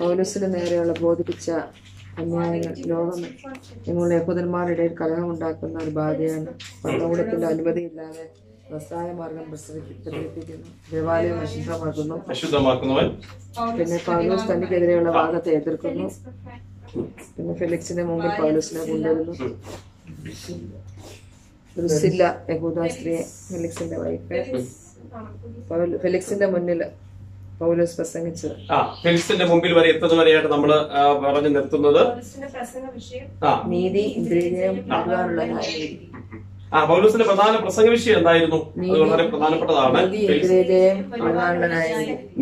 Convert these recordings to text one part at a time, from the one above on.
പൗലോസിന് നേരെയുള്ള ബോധിപ്പിച്ച അന്യായങ്ങൾ ലോകം നിങ്ങളുടെ യഹൂദന്മാരുടെ ഇടയിൽ കലഹമുണ്ടാക്കുന്ന ഒരു ബാധയാണ്. ഭരണകൂടത്തിന്റെ അനുമതിയില്ലാതെ വ്യവസായ മാർഗം പ്രചരിപ്പിക്കുന്നു, ദേവാലയം അശുദ്ധമാക്കുന്നവൻ. പിന്നെ പൗലോസ് തനിക്കെതിരെയുള്ള വാദത്തെ എതിർക്കുന്നു. പിന്നെ ഫെലിക്സിന്റെ മുമ്പിൽ പൗലോസിനെ കൊണ്ടുവരുന്നു. ദൃസില്ല യഹൂദ സ്ത്രീയെ, ഫെലിക്സിന്റെ വൈഫ്, ഫെലിക്സിന്റെ മുന്നിൽ പൗലോസ് പ്രസംഗിച്ചത്. ഫെലിക്സിന്റെ മുമ്പിൽ വരെ എത്തുന്നത് വരെയായിട്ട് നമ്മൾ പറഞ്ഞു നിർത്തുന്നത് നീതി, ഇന്ദ്രിയം, വരുവാനുള്ള ന്യായവിധി. പൗലോസിന്റെ പ്രധാന പ്രസംഗ വിഷയം എന്തായിരുന്നു? അത് വളരെ പ്രധാനപ്പെട്ടതാണ്.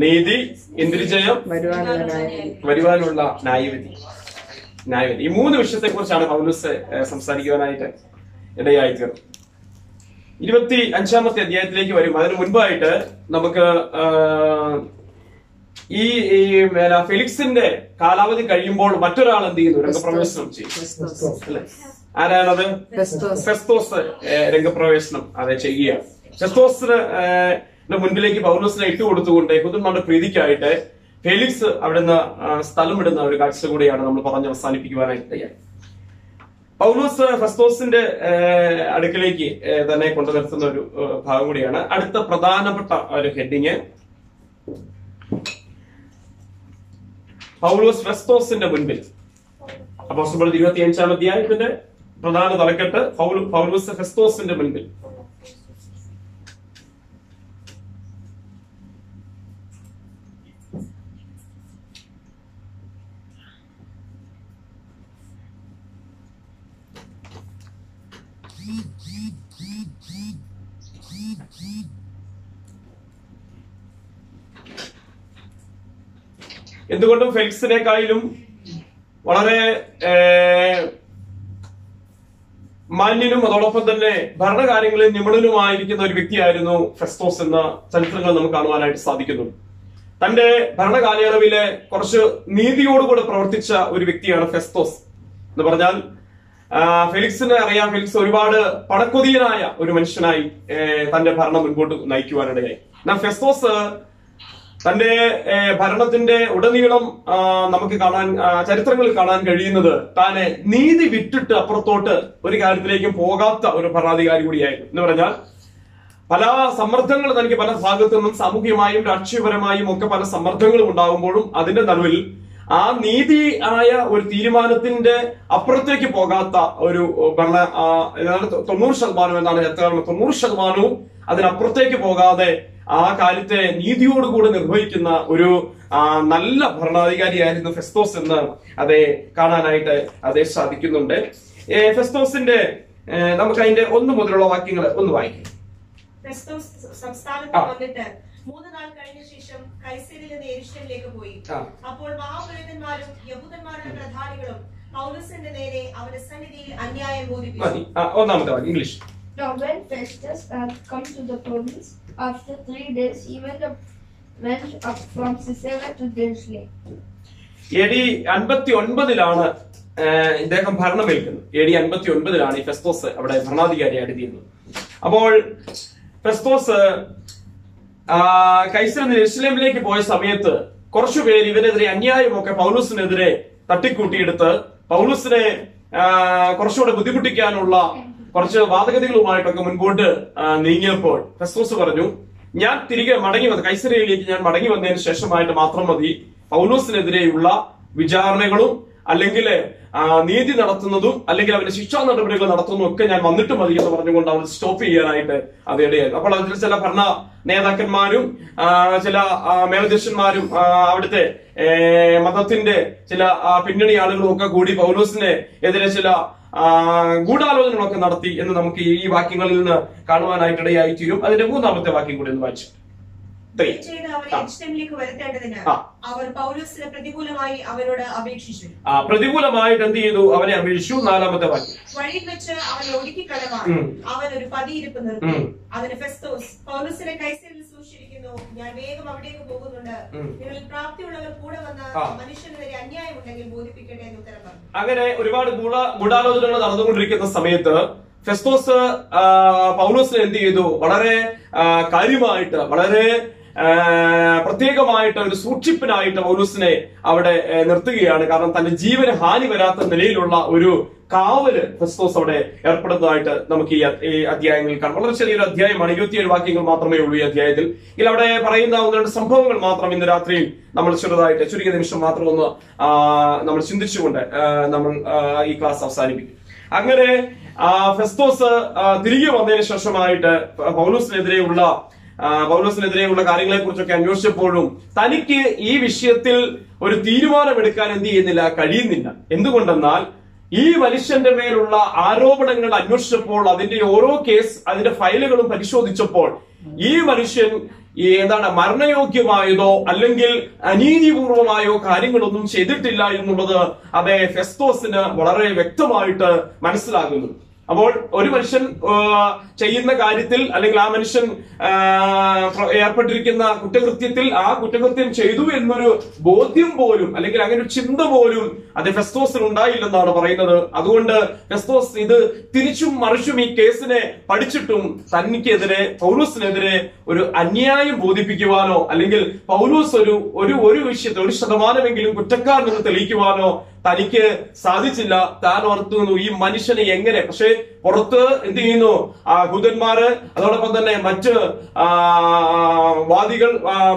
നീതി, ഇന്ദ്രിജയം, വരുവാനുള്ള ന്യായവിധി. ഈ മൂന്ന് വിഷയത്തെ കുറിച്ചാണ് പൗലോസ് സംസാരിക്കുവാനായിട്ട് ഇടയായി തീർന്നു. 25-ാമത്തെ അധ്യായത്തിലേക്ക് വരും. അതിന് മുൻപായിട്ട് നമുക്ക് ഈ ഫെലിക്സിന്റെ കാലാവധി കഴിയുമ്പോൾ മറ്റൊരാൾ എന്ത് ചെയ്യുന്നു? രംഗപ്രവേശനം ചെയ്യും. ആരാണത്? ഫെസ്തോസ് രംഗപ്രവേശനം ചെയ്യുകയാണ്. ഫെസ്തോസിന് മുൻപിലേക്ക് പൗലോസിനെ ഇട്ടുകൊടുത്തുകൊണ്ട് യഹൂദന്മാരുടെ പ്രീതിക്കായിട്ട് ഫെലിക്സ് അവിടുന്ന് സ്ഥലം വിടുന്ന ഒരു കാഴ്ച കൂടിയാണ് നമ്മൾ പറഞ്ഞ് അവസാനിപ്പിക്കുവാനായിട്ട് തയ്യാറ്. പൗലോസ് ഫെസ്തോസിന്റെ അടുക്കിലേക്ക് തന്നെ കൊണ്ടു നിർത്തുന്ന ഒരു ഭാഗം കൂടിയാണ്. അടുത്ത പ്രധാനപ്പെട്ട ഒരു ഹെഡിങ് പൗലോസ് ഫെസ്തോസിന്റെ മുൻപിൽ. അപ്പോസ്തലപ്രവൃത്തി 25-ാം അധ്യായത്തിന്റെ പ്രധാന തലക്കെട്ട് പൗലോസ് ഫെസ്തോസിന്റെ മുൻപിൽ. എന്തുകൊണ്ടും ഫെലിക്സിനെക്കാളും വളരെ മാന്യനും അതോടൊപ്പം തന്നെ ഭരണകാര്യങ്ങളിൽ നിപുണനുമായിരിക്കുന്ന ഒരു വ്യക്തിയായിരുന്നു ഫെസ്തോസ് എന്ന ചരിത്രങ്ങൾ നമുക്ക് കാണുവാനായിട്ട് സാധിക്കുന്നു. തന്റെ ഭരണകാലയളവിലെ കുറച്ച് നീതിയോടുകൂടെ പ്രവർത്തിച്ച ഒരു വ്യക്തിയാണ് ഫെസ്തോസ് എന്ന് പറഞ്ഞാൽ. ഫെലിക്സിനെ അറിയാം, ഫെലിക്സ് ഒരുപാട് പണക്കൊതിയനായ ഒരു മനുഷ്യനായി തന്റെ ഭരണം മുൻപോട്ട് നയിക്കുവാനിടയായി. എന്നാൽ ഫെസ്തോസ് തന്റെ ഭരണത്തിന്റെ ഉടനീളം നമുക്ക് കാണാൻ ചരിത്രങ്ങളിൽ കാണാൻ കഴിയുന്നത് താനെ നീതി വിട്ടിട്ട് അപ്പുറത്തോട്ട് ഒരു കാര്യത്തിലേക്കും പോകാത്ത ഒരു ഭരണാധികാരി കൂടിയായിരുന്നു. എന്ന് പറഞ്ഞാൽ പല സമ്മർദ്ദങ്ങൾ തനിക്ക് പല ഭാഗത്തു നിന്നും സാമൂഹികമായും രാഷ്ട്രീയപരമായും ഒക്കെ പല സമ്മർദ്ദങ്ങളും ഉണ്ടാകുമ്പോഴും അതിന്റെ നടുവിൽ ആ നീതി ആയ ഒരു തീരുമാനത്തിന്റെ അപ്പുറത്തേക്ക് പോകാത്ത ഒരു ഭരണ 90% എന്നാണ് ചരിത്രം. 90% അതിനപ്പുറത്തേക്ക് പോകാതെ ആ കാര്യത്തെ നീതിയോടുകൂടി നിർവഹിക്കുന്ന ഒരു നല്ല ഭരണാധികാരിയായിരുന്നു ഫെസ്തോസ് എന്ന് അതെ കാണാനായിട്ട് അതേ സാധിക്കുന്നുണ്ട്. ഫെസ്തോസിന്റെ നമുക്ക് അതിന്റെ 1 മുതലുള്ള വാക്യങ്ങൾ ഒന്ന് വായിക്കാം. ഫെസ്തോസ് സംസ്ഥാനത്ത് വന്നിട്ട് 3 നാൾ കഴിഞ്ഞ ശേഷം കൈസരിയിൽ നിന്ന് യെരൂശലേമിലേക്ക് പോയി. അപ്പോൾ മഹാപുരോഹിതന്മാരും യഹൂദന്മാരുടെ പ്രധാനികളും പൗലോസിന്റെ നേരെ അവന്റെ സന്നിധിയിൽ അന്യായം ബോധിപ്പിച്ചു. ഒന്നാമത്തെ വാക്യം English. Now when Festus had come to the province, after 3 days he went up from Caesarea to Jerusalem. AD 59-ലാണ് ഇദ്ദേഹം ഭരണമേൽക്കുന്നത്. AD 59-ലാണ് ഈ ഫെസ്തോസ് അവിടെ ഭരണാധികാരിയായിട്ട് തീരുന്നത്. അപ്പോൾ ഫെസ്തോസ് കൈസരിൽ നിന്ന് യെരൂശലേമിലേക്ക് പോയ സമയത്ത് കുറച്ചുപേര് ഇവനെതിരെ അന്യായമൊക്കെ പൗലോസിനെതിരെ തട്ടിക്കൂട്ടിയെടുത്ത് പൗലോസിനെ കുറച്ചുകൂടെ ബുദ്ധിമുട്ടിക്കാനുള്ള കുറച്ച് വാദഗതികളുമായിട്ടൊക്കെ മുൻപോട്ട് നീങ്ങിയപ്പോൾ ഫെസ്തോസ് പറഞ്ഞു, ഞാൻ തിരികെ മടങ്ങി വന്ന് കൈസരിയയിലേക്ക് ഞാൻ മടങ്ങി വന്നതിന് ശേഷമായിട്ട് മാത്രം മതി പൗലോസിനെതിരെയുള്ള വിചാരണകളും അല്ലെങ്കിൽ നീതി നടത്തുന്നതും അല്ലെങ്കിൽ അവന്റെ ശിക്ഷാ നടപടികൾ നടത്തുന്നതും ഒക്കെ ഞാൻ വന്നിട്ട് മതി എന്ന് പറഞ്ഞുകൊണ്ട് അവർ സ്റ്റോപ്പ് ചെയ്യാനായിട്ട് അത് ഇടയായിരുന്നു. അപ്പോൾ അതിൽ ചില ഭരണ നേതാക്കന്മാരും ചില മേലധ്യക്ഷന്മാരും അവിടുത്തെ മതത്തിന്റെ ചില പിന്നണി ആളുകളും ഒക്കെ കൂടി പൗലോസിനെ എതിരെ ചില ഗൂഢാലോചനകളൊക്കെ നടത്തി എന്ന് നമുക്ക് ഈ വാക്യങ്ങളിൽ നിന്ന് കാണുവാനായിട്ടിടയായി തീരും. അതിന്റെ 3-ാമത്തെ വാക്യം കൂടി ഒന്ന് വായിച്ചു. അവർ പൗലോസിന് പ്രതികൂലമായി അവരോട് അപേക്ഷിച്ചു. പ്രതികൂലമായിട്ട് എന്ത് ചെയ്തു? അവനെ അപേക്ഷിച്ചു. 4-ാമത്തെ വാക്യം. വഴിയിൽ വെച്ച് അവനെ ഒടുക്കിക്കളവാൻ അവൻ ഒരു പതിയിരിപ്പ് നിർത്തി. അതിന് ഫെസ്തോസ്, പൗലോസിനെ കൈസരിയിൽ സൂക്ഷിച്ചിരിക്കുന്നു, ഞാൻ വേഗം അവിടേക്ക് പോകുന്നുണ്ട്, നിങ്ങളിൽ പ്രാപ്തിയുള്ളവർ കൂടെ വന്ന് മനുഷ്യനെതിരെ അന്യായം ഉണ്ടെങ്കിൽ ബോധിപ്പിക്കട്ടെ എന്ന് ഉത്തരം പറഞ്ഞു. അങ്ങനെ ഒരുപാട് ഗൂഢാലോചനകൾ നടന്നുകൊണ്ടിരിക്കുന്ന സമയത്ത് ഫെസ്തോസ് പൗലോസിനെ എന്ത് ചെയ്തു? വളരെ കാര്യമായിട്ട് വളരെ പ്രത്യേകമായിട്ട് ഒരു സൂക്ഷിപ്പിനായിട്ട് പൗലോസിനെ അവിടെ നിർത്തുകയാണ്. കാരണം തന്റെ ജീവന് ഹാനി വരാത്ത നിലയിലുള്ള ഒരു കാവല് ഫെസ്തോസ് അവിടെ ഏർപ്പെടുന്നതായിട്ട് നമുക്ക് ഈ അധ്യായങ്ങളിൽ കാണാം. വളരെ ചെറിയൊരു അധ്യായമാണ്, 27 വാക്യങ്ങൾ മാത്രമേ ഉള്ളൂ ഈ അധ്യായത്തിൽ. ഇതിൽ അവിടെ പറയുന്ന 1-2 സംഭവങ്ങൾ മാത്രം ഇന്ന് രാത്രിയിൽ നമ്മൾ ചെറുതായിട്ട് ചുരുങ്ങിയ നിമിഷം മാത്രം ഒന്ന് നമ്മൾ ചിന്തിച്ചുകൊണ്ട് നമ്മൾ ഈ ക്ലാസ് അവസാനിപ്പിക്കും. അങ്ങനെ ഫെസ്തോസ് തിരികെ വന്നതിന് ശേഷമായിട്ട് പൗലോസിനെതിരെയുള്ള കാര്യങ്ങളെ കുറിച്ചൊക്കെ അന്വേഷിച്ചപ്പോഴും തനിക്ക് ഈ വിഷയത്തിൽ ഒരു തീരുമാനമെടുക്കാൻ എന്ത് ചെയ്യുന്നില്ല, കഴിയുന്നില്ല. എന്തുകൊണ്ടെന്നാൽ ഈ മനുഷ്യന്റെ മേലുള്ള ആരോപണങ്ങൾ അന്വേഷിച്ചപ്പോൾ അതിന്റെ ഓരോ കേസ് അതിന്റെ ഫയലുകളും പരിശോധിച്ചപ്പോൾ ഈ മനുഷ്യൻ മരണയോഗ്യമായതോ അല്ലെങ്കിൽ അനീതിപൂർവമായോ കാര്യങ്ങളൊന്നും ചെയ്തിട്ടില്ല എന്നുള്ളത് അതേ ഫെസ്തോസിന് വളരെ വ്യക്തമായിട്ട് മനസ്സിലാകുന്നു. അപ്പോൾ ഒരു മനുഷ്യൻ ചെയ്യുന്ന കാര്യത്തിൽ അല്ലെങ്കിൽ ആ മനുഷ്യൻ ഏർപ്പെട്ടിരിക്കുന്ന കുറ്റകൃത്യത്തിൽ ആ കുറ്റകൃത്യം ചെയ്തു എന്നൊരു ബോധ്യം പോലും അല്ലെങ്കിൽ അങ്ങനെ ഒരു ചിന്ത പോലും അത് ഫെസ്തോസിന് ഉണ്ടായില്ലെന്നാണ് പറയുന്നത്. അതുകൊണ്ട് ഫെസ്തോസ് ഇത് തിരിച്ചും മറിച്ചും ഈ കേസിനെ പഠിച്ചിട്ടും തനിക്കെതിരെ പൗലോസിനെതിരെ ഒരു അന്യായം ബോധിപ്പിക്കുവാനോ അല്ലെങ്കിൽ പൗലോസ് ഒരു വിഷയത്തിൽ 1% കുറ്റക്കാരനെന്ന് തെളിയിക്കുവാനോ തനിക്ക് സാധിച്ചില്ല. താൻ ഓർത്തുന്നു ഈ മനുഷ്യനെ എങ്ങനെ, പക്ഷെ പുറത്ത് എന്ത് ചെയ്യുന്നു യഹൂദന്മാര് അതോടൊപ്പം തന്നെ മറ്റ് വാദികൾ,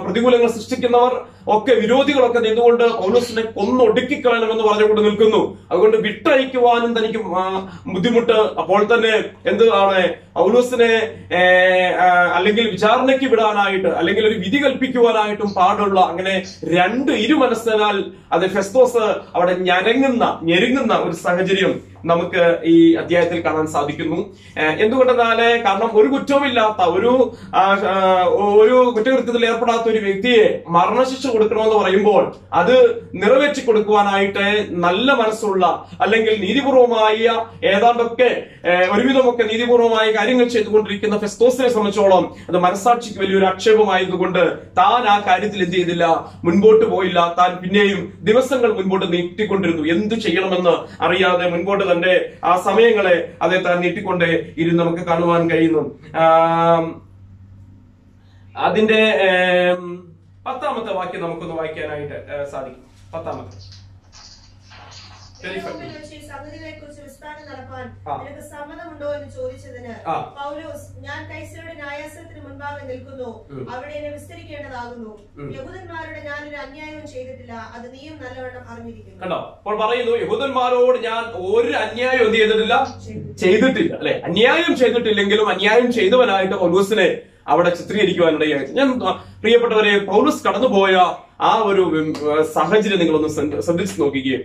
പ്രതികൂലങ്ങൾ സൃഷ്ടിക്കുന്നവർ ഒക്കെ വിരോധികളൊക്കെ നിന്നുകൊണ്ട് പൗലോസിനെ കൊന്നൊടുക്കിക്കളയണമെന്ന് പറഞ്ഞുകൊണ്ട് നിൽക്കുന്നു. അതുകൊണ്ട് വിട്ടയക്കുവാനും തനിക്ക് ബുദ്ധിമുട്ട്. അപ്പോൾ തന്നെ എന്താണ് പൗലോസിനെ അല്ലെങ്കിൽ വിചാരണയ്ക്ക് വിടാനായിട്ട് അല്ലെങ്കിൽ ഒരു വിധി കൽപ്പിക്കുവാനായിട്ടും പാടുള്ള അങ്ങനെ ഇരുമനസ്സനാൽ അത് ഫെസ്തോസ് അവിടെ ഞെരുങ്ങുന്ന ഒരു സാഹചര്യം നമുക്ക് ഈ അധ്യായത്തിൽ കാണാൻ സാധിക്കുന്നു. എന്തുകൊണ്ടെന്നാല് കാരണം ഒരു കുറ്റവുമില്ലാത്ത ഒരു കുറ്റകൃത്യത്തിൽ ഏർപ്പെടാത്ത ഒരു വ്യക്തിയെ മരണശിക്ഷ കൊടുക്കണമെന്ന് പറയുമ്പോൾ അത് നിറവേറ്റി കൊടുക്കുവാനായിട്ട് നല്ല മനസ്സുള്ള അല്ലെങ്കിൽ നീതിപൂർവമായ ഏതാണ്ടൊക്കെ ഒരുവിധമൊക്കെ നീതിപൂർവമായ കാര്യങ്ങൾ ചെയ്തുകൊണ്ടിരിക്കുന്ന ഫെസ്തോസിനെ സംബന്ധിച്ചോളം അത് മനസാക്ഷിക്ക് വലിയൊരു ആക്ഷേപമായതുകൊണ്ട് താൻ ആ കാര്യത്തിൽ എന്ത് ചെയ്തില്ല, മുൻപോട്ട് പോയില്ല. താൻ പിന്നെയും ദിവസങ്ങൾ മുൻപോട്ട് നീട്ടിക്കൊണ്ടിരുന്നു. എന്തു ചെയ്യണമെന്ന് അറിയാതെ മുൻപോട്ട് തന്റെ ആ സമയങ്ങളെ അതേ താൻ നീട്ടിക്കൊണ്ട് ഇരുന്ന് നമുക്ക് കാണുവാൻ കഴിയുന്നു. അതിന്റെ 10ാമത്തെ വാക്യം നമുക്കൊന്ന് വായിക്കാനായിട്ട് സാധിക്കും. 10ാമത്തെ സമ്മതമുണ്ടോ എന്ന് ചോദിച്ചതിന് പൗലോസ്, ഞാൻ കൈസരുടെ ന്യായാസനത്തിന് മുൻപാകെ നിൽക്കുന്നു, അവിടെ എന്നെ വിസ്തരിക്കേണ്ടതാകുന്നു. യഹൂദന്മാരോട് ഞാനൊരു അന്യായവും ചെയ്തിട്ടില്ല, അത് നീയും നല്ലവണ്ണം അറിഞ്ഞിരിക്കുന്നു. കണ്ടോ, അപ്പോൾ പറയുന്നു യഹൂദന്മാരോട് ഞാൻ ഒരു അന്യായം എന്ത് ചെയ്തിട്ടില്ല അല്ലെ. അന്യായം ചെയ്തിട്ടില്ലെങ്കിലും അന്യായം ചെയ്തവനായിട്ട് പൗലോസിനെ അവിടെ ചിത്രീകരിക്കുവാനിടയായി. ഞാൻ പ്രിയപ്പെട്ടവരെ, പൗലോസ് കടന്നുപോയ ആ ഒരു സാഹചര്യം നിങ്ങളൊന്ന് ശ്രദ്ധിച്ചു നോക്കുകയും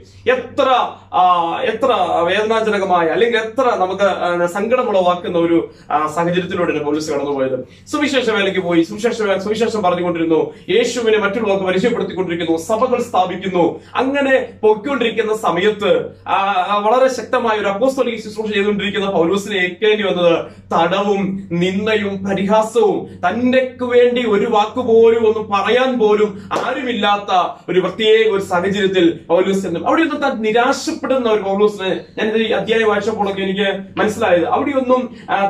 എത്ര വേദനാജനകമായ അല്ലെങ്കിൽ എത്ര നമുക്ക് സങ്കടമുളവാക്കുന്ന ഒരു സാഹചര്യത്തിലൂടെയാണ് പൗലോസ് കടന്നുപോയത്. സുവിശേഷ വേലയ്ക്ക് പോയി സുവിശേഷം പറഞ്ഞുകൊണ്ടിരുന്നു, യേശുവിനെ മറ്റുള്ളവർക്ക് പരിചയപ്പെടുത്തിക്കൊണ്ടിരിക്കുന്നു, സഭകൾ സ്ഥാപിക്കുന്നു. അങ്ങനെ പോയിക്കൊണ്ടിരിക്കുന്ന സമയത്ത് വളരെ ശക്തമായ ഒരു അപ്പോസ്തലിക ശുശ്രൂഷ ചെയ്തുകൊണ്ടിരിക്കുന്ന പൗലോസിനെ ഏൽക്കേണ്ടി വന്നത് തടവും നിന്ദയും പരിഹാസവും. തന്നെക്ക് വേണ്ടി ഒരു വാക്കുപോലും ഒന്ന് പറയാൻ പോലും ആരുമില്ലാത്ത ഒരു പ്രത്യേക ഒരു സാഹചര്യത്തിൽ പൗലോസ് അവിടെയൊന്നും താൻ നിരാശപ്പെടുന്ന ഒരു പൗലോസിനെ ഞാനിത് ഈ അധ്യായം വായിച്ചപ്പോഴൊക്കെ എനിക്ക് മനസ്സിലായത് അവിടെയൊന്നും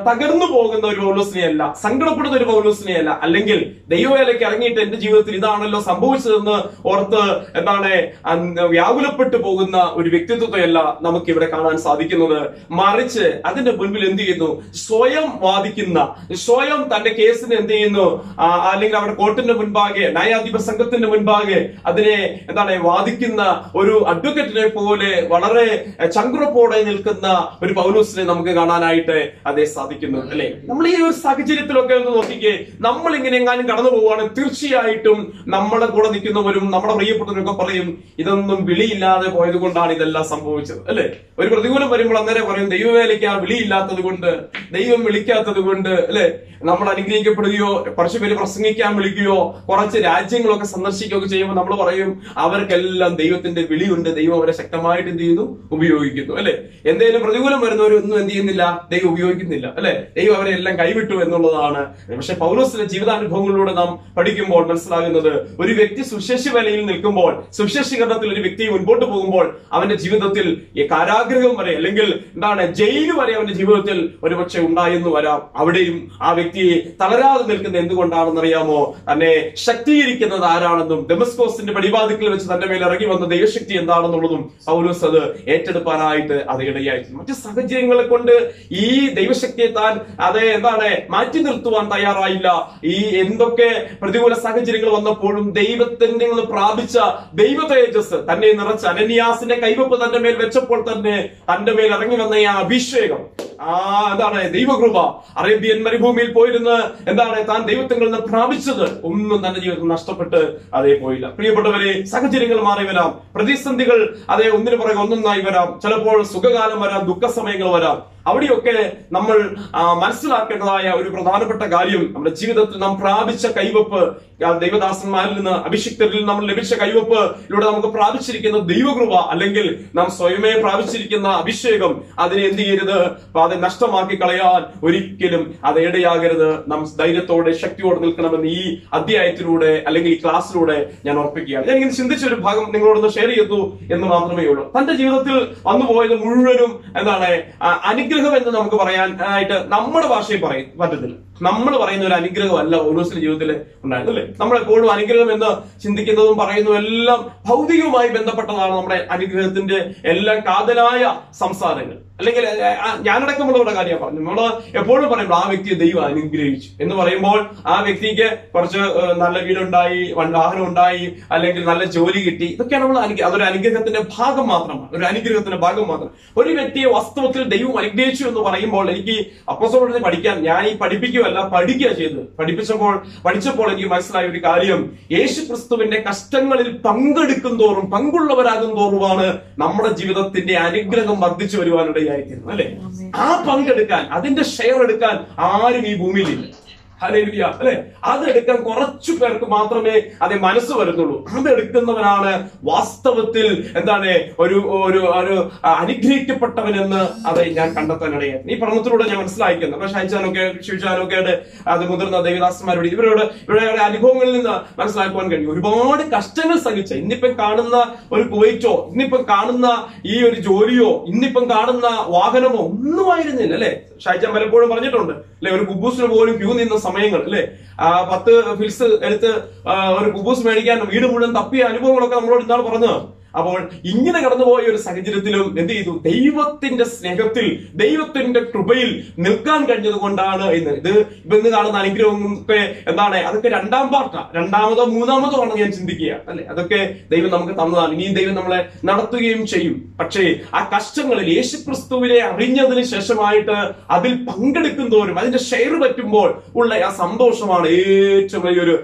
തകർന്നു പോകുന്ന ഒരു പൗലോസിനെയല്ല, സങ്കടപ്പെടുന്ന ഒരു പൗലോസിനെയല്ല, അല്ലെങ്കിൽ ദൈവവേലയ്ക്ക് ഇറങ്ങിയിട്ട് എന്റെ ജീവിതത്തിൽ ഇതാണല്ലോ സംഭവിച്ചതെന്ന് ഓർത്ത് വ്യാകുലപ്പെട്ടു പോകുന്ന ഒരു വ്യക്തിത്വത്തെയല്ല നമുക്ക് ഇവിടെ കാണാൻ സാധിക്കുന്നത്. മറിച്ച് അതിന്റെ മുൻപിൽ എന്ത് ചെയ്യുന്നു, സ്വയം വാദിക്കുന്ന, സ്വയം തന്റെ കേസിന് എന്ത് ചെയ്യുന്നു, അല്ലെങ്കിൽ അവിടെ കോർട്ടിന്റെ മുൻപാകെ ന്യായാധിപ സംഘത്തിന്റെ മുൻപാകെ അതിനെ വാദിക്കുന്ന ഒരു അഡ്വക്കേറ്റിനെ പോലെ വളരെ ചങ്കുറപ്പോടെ നിൽക്കുന്ന ഒരു പൗലോസിനെ നമുക്ക് കാണാനായിട്ട് അതേ സാധിക്കുന്നു അല്ലെ. നമ്മൾ ഈ ഒരു സാഹചര്യത്തിലൊക്കെ ഒന്ന് നോക്കിക്കേ, നമ്മൾ ഇങ്ങനെ എങ്ങാനും കടന്നു പോവുകയാണ്, തീർച്ചയായിട്ടും നമ്മളെ കൂടെ നിൽക്കുന്നവരും നമ്മുടെ പ്രിയപ്പെട്ടവരൊക്കെ പറയും ഇതൊന്നും വിളിയില്ലാതെ പോയത് കൊണ്ടാണ് ഇതെല്ലാം സംഭവിച്ചത് അല്ലെ. ഒരു പ്രതികൂലം വരുമ്പോൾ അന്നേരം പറയും ദൈവവേലയ്ക്ക് ആ വിളിയില്ലാത്തത് കൊണ്ട്, ദൈവം വിളിക്കാത്തത് കൊണ്ട് അല്ലെ. നമ്മൾ അനുഗ്രഹിക്കപ്പെടുകയോ കുറച്ചു പേര് പ്രസംഗിക്കാൻ വിളിക്കുകയോ കുറച്ച് രാജ്യങ്ങളൊക്കെ സന്ദർശിക്കുകയൊക്കെ ചെയ്യുമ്പോൾ നമ്മൾ പറയും അവർക്കെല്ലാം ദൈവത്തിന്റെ വിളിയുണ്ട്, ദൈവം അവരെ ശക്തമായിട്ട് എന്ത് ചെയ്യുന്നു, ഉപയോഗിക്കുന്നു അല്ലെ. എന്തെങ്കിലും പ്രതികൂലം വരുന്നവരൊന്നും എന്ത് ചെയ്യുന്നില്ല, ദൈവം ഉപയോഗിക്കുന്നില്ല അല്ലെ. ദൈവം അവരെ എല്ലാം കൈവിട്ടു എന്നുള്ളതാണ്. പക്ഷെ പൗലോസിന്റെ ജീവിതാനുഭവങ്ങളിലൂടെ നാം പഠിക്കുമ്പോൾ മനസ്സിലാകുന്നത് ഒരു വ്യക്തി സുവിശേഷ വേലയിൽ നിൽക്കുമ്പോൾ, സുവിശേഷീകരണത്തിൽ ഒരു വ്യക്തി മുൻപോട്ട് പോകുമ്പോൾ അവന്റെ ജീവിതത്തിൽ ഈ കാരാഗ്രഹം വരെ അല്ലെങ്കിൽ ജയില് വരെ അവന്റെ ജീവിതത്തിൽ ഒരുപക്ഷെ ഉണ്ടായെന്ന് വരാം. അവിടെയും ആ വ്യക്തിയെ തളരാതെ നിൽക്കുന്ന എന്തുകൊണ്ടാണെന്നറിയാമോ, തന്നെ ശക്തീകരിക്കുന്നത് ആരാണെന്നും ദമസ്കോസിന്റെ പടിവാതിക്കൽ വെച്ച് തന്റെ മേൽ ഇറങ്ങി വന്ന ദൈവശക്തി എന്താണെന്നുള്ളതും പൗലോസ് അത് ഏറ്റെടുക്കാനായിട്ട് അത് ഇടയായി. മറ്റു സാഹചര്യങ്ങളെ കൊണ്ട് ഈ ദൈവശക്തിയെ താൻ മാറ്റി നിർത്തുവാൻ തയ്യാറായില്ല. ഈ എന്തൊക്കെ പ്രതികൂല സാഹചര്യങ്ങൾ വന്നപ്പോഴും ദൈവത്തിന്റെ പ്രാപിച്ച ദൈവ തേജസ് തന്നെ നിറച്ച അനന്യാസിന്റെ കൈവപ്പ് തന്റെ മേൽ വെച്ചപ്പോൾ തന്നെ തന്റെ മേൽ ഇറങ്ങി വന്ന ആ അഭിഷേകം, ദൈവകൃപ, അറേബ്യൻ മരുഭൂമിയിൽ പോയിരുന്ന് താൻ ദൈവത്തിൽ നിന്ന് പ്രാപിച്ചത് ഒന്നും തന്റെ ജീവിതത്തിൽ നഷ്ടപ്പെട്ട് അതേ പോയില്ല. പ്രിയപ്പെട്ടവരെ, സാഹചര്യങ്ങൾ മാറി വരാം, പ്രതിസന്ധികൾ ഒന്നിനു പുറകെ ഒന്നൊന്നായി വരാം, ചിലപ്പോൾ സുഖകാലം വരാം, ദുഃഖസമയങ്ങൾ വരാം. അവിടെയൊക്കെ നമ്മൾ മനസ്സിലാക്കേണ്ടതായ ഒരു പ്രധാനപ്പെട്ട കാര്യം, നമ്മുടെ ജീവിതത്തിൽ നാം പ്രാപിച്ച കൈവപ്പ്, ദൈവദാസന്മാരിൽ നിന്ന്, അഭിഷിക്തരിൽ നമ്മൾ ലഭിച്ച കൈവപ്പിലൂടെ നമുക്ക് പ്രാപിച്ചിരിക്കുന്ന ദൈവകൃപ, അല്ലെങ്കിൽ നാം സ്വയമേ പ്രാപിച്ചിരിക്കുന്ന അഭിഷേകം, അതിനെ എന്ത് ചെയ്യരുത്, അത് നഷ്ടമാക്കി കളയാൻ ഒരിക്കലും അത് ഇടയാകരുത്. നാം ധൈര്യത്തോടെ ശക്തിയോടെ നിൽക്കണമെന്ന് ഈ അധ്യായത്തിലൂടെ അല്ലെങ്കിൽ ഈ ക്ലാസ്സിലൂടെ ഞാൻ ഓർപ്പിക്കുകയാണ്. ഞാൻ ഇങ്ങനെ ചിന്തിച്ച ഒരു ഭാഗം നിങ്ങളോടൊന്ന് ഷെയർ ചെയ്തു എന്ന് മാത്രമേ ഉള്ളൂ. തന്റെ ജീവിതത്തിൽ വന്നുപോയത് മുഴുവനും അനുഗ്രഹം എന്ന് നമുക്ക് പറയാനായിട്ട് നമ്മുടെ ഭാഷയിൽ പറ്റത്തില്ല. നമ്മൾ പറയുന്ന ഒരു അനുഗ്രഹമല്ല പൗലോസിന്റെ ജീവിതത്തിൽ ഉണ്ടായത്, അല്ലെ? നമ്മളെപ്പോഴും അനുഗ്രഹം എന്ന് ചിന്തിക്കുന്നതും പറയുന്നതും എല്ലാം ഭൗതികവുമായി ബന്ധപ്പെട്ടതാണ്. നമ്മുടെ അനുഗ്രഹത്തിന്റെ എല്ലാം കാതലായ സംസാരങ്ങൾ, അല്ലെങ്കിൽ ഞാനടക്കമുള്ളവരുടെ കാര്യം പറഞ്ഞു. നമ്മൾ എപ്പോഴും പറയുമ്പോൾ ആ വ്യക്തിയെ ദൈവം അനുഗ്രഹിച്ചു എന്ന് പറയുമ്പോൾ ആ വ്യക്തിക്ക് കുറച്ച് നല്ല വീടുണ്ടായി, വാഹനം ഉണ്ടായി, അല്ലെങ്കിൽ നല്ല ജോലി കിട്ടി, ഇതൊക്കെയാണ് നമ്മൾ അതൊരു അനുഗ്രഹത്തിന്റെ ഭാഗം മാത്രമാണ്, ഒരു അനുഗ്രഹത്തിന്റെ ഭാഗം മാത്രം. ഒരു വ്യക്തിയെ വാസ്തവത്തിൽ ദൈവം അനുഗ്രഹിച്ചു എന്ന് പറയുമ്പോൾ എനിക്ക് അപ്പോസ്തലനെ പഠിക്കാൻ, ഞാൻ ഈ പഠിപ്പിക്കുകയല്ല, പഠിക്കുക ചെയ്തത്. പഠിച്ചപ്പോൾ എനിക്ക് മനസ്സിലായ ഒരു കാര്യം, യേശു ക്രിസ്തുവിന്റെ കഷ്ടങ്ങളിൽ പങ്കെടുക്കും തോറും, പങ്കുള്ളവരാകും തോറുമാണ് നമ്മുടെ ജീവിതത്തിന്റെ അനുഗ്രഹം വർദ്ധിച്ചു വരുവാനിടയായി. അല്ലെ? ആ പങ്കെടുക്കാൻ, അതിന്റെ ഷെയർ എടുക്കാൻ ആരും ഈ ഭൂമിയിലില്ല. ഹല്ലേലൂയ, അല്ലെ? അതെടുക്കാൻ കുറച്ചു പേർക്ക് മാത്രമേ അത് മനസ്സ് വരുന്നുള്ളൂ. അതെടുക്കുന്നവനാണ് വാസ്തവത്തിൽ ഒരു അനുഗ്രഹിക്കപ്പെട്ടവനെന്ന് അത് ഞാൻ കണ്ടെത്താനിടയായി. ഈ പഠനത്തിലൂടെ ഞാൻ മനസ്സിലാക്കുന്നത്. അപ്പൊ ഷൈജാനൊക്കെ അത് മുതിർന്ന ദേവദാസന്മാരോട് ഇവരുടെ അനുഭവങ്ങളിൽ നിന്ന് മനസ്സിലാക്കുവാൻ കഴിയും. ഒരുപാട് കഷ്ടങ്ങൾ സഹിച്ച, ഇന്നിപ്പം കാണുന്ന ഒരു കുവൈറ്റോ, ഇന്നിപ്പം കാണുന്ന ഈ ഒരു ജോലിയോ, ഇന്നിപ്പം കാണുന്ന വാഹനമോ ഒന്നും ആയിരുന്നില്ല, അല്ലെ? ഷൈജാൻ പലപ്പോഴും പറഞ്ഞിട്ടുണ്ട്, അല്ലെ? ഒരു കുബൂസിന് പോലും ക്യൂ നിന്ന സമയങ്ങൾ, അല്ലെ? 10 ഫിൽസ് എടുത്ത് ഒരു കുബൂസ് മേടിക്കാൻ വീട് മുഴുവൻ തപ്പിയ അനുഭവങ്ങളൊക്കെ നമ്മളോട് ഇന്നാൾ പറഞ്ഞു. അപ്പോൾ ഇങ്ങനെ കടന്നുപോയ ഒരു സാഹചര്യത്തിലും എന്ത് ചെയ്തു? ദൈവത്തിന്റെ സ്നേഹത്തിൽ, ദൈവത്തിന്റെ കൃപയിൽ നിൽക്കാൻ കഴിഞ്ഞത് കൊണ്ടാണ് ഇന്ന് കാണുന്ന അനുഗ്രഹം ഒക്കെ അതൊക്കെ രണ്ടാം പാർട്ടാ, രണ്ടാമതോ മൂന്നാമതോ ആണെന്ന് ഞാൻ ചിന്തിക്കുക, അല്ലെ? അതൊക്കെ ദൈവം നമുക്ക് തന്നതാണ്. ഇനിയും ദൈവം നമ്മളെ നടത്തുകയും ചെയ്യും. പക്ഷേ ആ കഷ്ടങ്ങളിൽ യേശുക്രിസ്തുവിനെ അറിഞ്ഞതിന് ശേഷമായിട്ട് അതിൽ പങ്കെടുക്കും തോറും, അതിന്റെ ഷെയർ പറ്റുമ്പോൾ ഉള്ള ആ സന്തോഷമാണ് ഏറ്റവും വലിയൊരു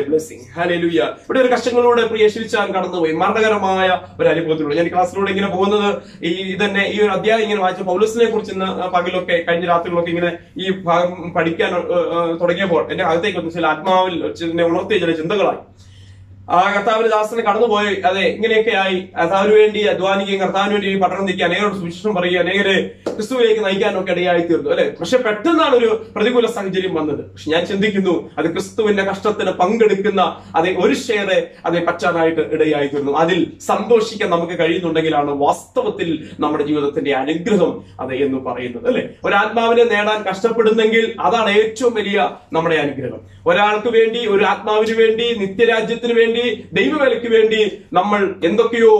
ബ്ലെസ്സിങ്. ഹല്ലേലൂയ. ഇവിടെ ഒരു കഷ്ടങ്ങളിലൂടെ പ്രിയ യേശുവിച്ചാൻ കടന്നുപോയി, മരണകരമായ ഒരു അനുഭവത്തിലൂടെ. ഞാൻ ക്ലാസ്സിലൂടെ ഇങ്ങനെ പോകുന്നത് ഈ ഒരു അധ്യായം ഇങ്ങനെ വായിച്ച പൗലോസിനെ കുറിച്ച് ഇന്ന് പകലൊക്കെ, കഴിഞ്ഞ രാത്രികളൊക്കെ ഇങ്ങനെ ഈ ഭാഗം പഠിക്കാൻ തുടങ്ങിയപ്പോൾ എന്റെ അകത്തേക്ക് ചില ആത്മാവിൽ ഉണർത്തിയ ചില ചിന്തകളായി. ആ കർത്താവിന്റെ ദാസനെ കടന്നുപോയി. ഇങ്ങനെയൊക്കെ ആയി. കർത്താവിന് വേണ്ടി അധ്വാനിക്കുകയും കർത്താവിന് വേണ്ടി പഠനം നിൽക്കുക, അനേകരോട് സുവിശേഷം പറയുക, അനേകരെ ക്രിസ്തുവിലേക്ക് നയിക്കാനൊക്കെ ഇടയായി തീർന്നു, അല്ലെ? പക്ഷെ പെട്ടെന്നാണ് ഒരു പ്രതികൂല സാഹചര്യം വന്നത്. പക്ഷെ ഞാൻ ചിന്തിക്കുന്നു, അത് ക്രിസ്തുവിന്റെ കഷ്ടത്തിന് പങ്കെടുക്കുന്ന ഒരു ഷെയറെ പറ്റാനായിട്ട് ഇടയായി തീർന്നു. അതിൽ സന്തോഷിക്കാൻ നമുക്ക് കഴിയുന്നുണ്ടെങ്കിലാണ് വാസ്തവത്തിൽ നമ്മുടെ ജീവിതത്തിന്റെ അനുഗ്രഹം എന്ന് പറയുന്നത്, അല്ലെ? ഒരാത്മാവിനെ നേടാൻ കഷ്ടപ്പെടുന്നെങ്കിൽ അതാണ് ഏറ്റവും വലിയ നമ്മുടെ അനുഗ്രഹം. ഒരാൾക്ക് വേണ്ടി, ഒരു ആത്മാവിന് വേണ്ടി, നിത്യരാജ്യത്തിന് വേണ്ടി, ദൈവവേലയ്ക്ക് വേണ്ടി നമ്മൾ എന്തൊക്കെയോ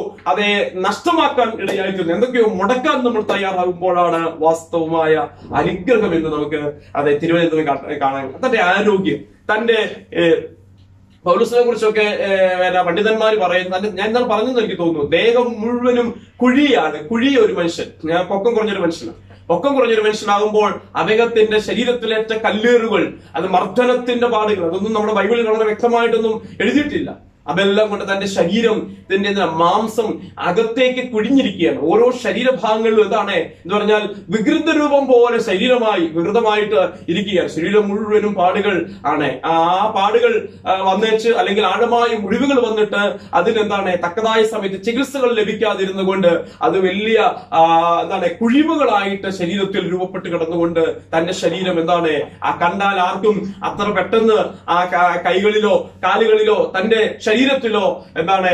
നഷ്ടമാക്കാൻ ഇടയായിത്തീരുന്നു, എന്തൊക്കെയോ മുടക്കാൻ നമ്മൾ തയ്യാറാകുമ്പോഴാണ് വാസ്തവമായ അനുഗ്രഹം എന്ന് നമുക്ക് തിരുവനന്തപുരം കാണാൻ. തന്റെ ആരോഗ്യം, തന്റെ പൗലോസിനെ കുറിച്ചൊക്കെ പണ്ഡിതന്മാർ പറയുന്നത്, ഞാൻ എന്നാൽ പറഞ്ഞെന്ന് എനിക്ക് തോന്നുന്നു, ദേഹം മുഴുവനും കുഴിയാണ്. ഒരു മനുഷ്യൻ, ഞാൻ പൊക്കം കുറഞ്ഞൊരു മനുഷ്യനാകുമ്പോൾ അദ്ദേഹത്തിന്റെ ശരീരത്തിലേറ്റ കല്ലേറുകൾ, അത് മർദ്ദനത്തിന്റെ പാടുകൾ, അതൊന്നും നമ്മുടെ ബൈബിളിൽ വളരെ വ്യക്തമായിട്ടൊന്നും എഴുതിയിട്ടില്ല. അതെല്ലാം കൊണ്ട് തന്റെ ശരീരത്തിന്റെ മാംസം അകത്തേക്ക് കുഴിഞ്ഞിരിക്കുകയാണ്. ഓരോ ശരീരഭാഗങ്ങളിലും എന്ന് പറഞ്ഞാൽ വികൃത രൂപം പോലെ ശരീരമായി വികൃതമായിട്ട് ഇരിക്കുകയാണ്. ശരീരം മുഴുവനും പാടുകൾ ആണ്. ആ പാടുകൾ വന്നേച്ച്, അല്ലെങ്കിൽ ആഴമായ മുറിവുകൾ വന്നിട്ട് അതിന് തക്കതായ സമയത്ത് ചികിത്സകൾ ലഭിക്കാതിരുന്നു കൊണ്ട് അത് വലിയ കുഴിവുകളായിട്ട് ശരീരത്തിൽ രൂപപ്പെട്ട് കിടന്നുകൊണ്ട് തന്റെ ശരീരം കണ്ടാൽ ആർക്കും അത്ര പെട്ടെന്ന് ആ കൈകളിലോ കാലുകളിലോ തന്റെ ശരീരത്തിലോ എന്താണ്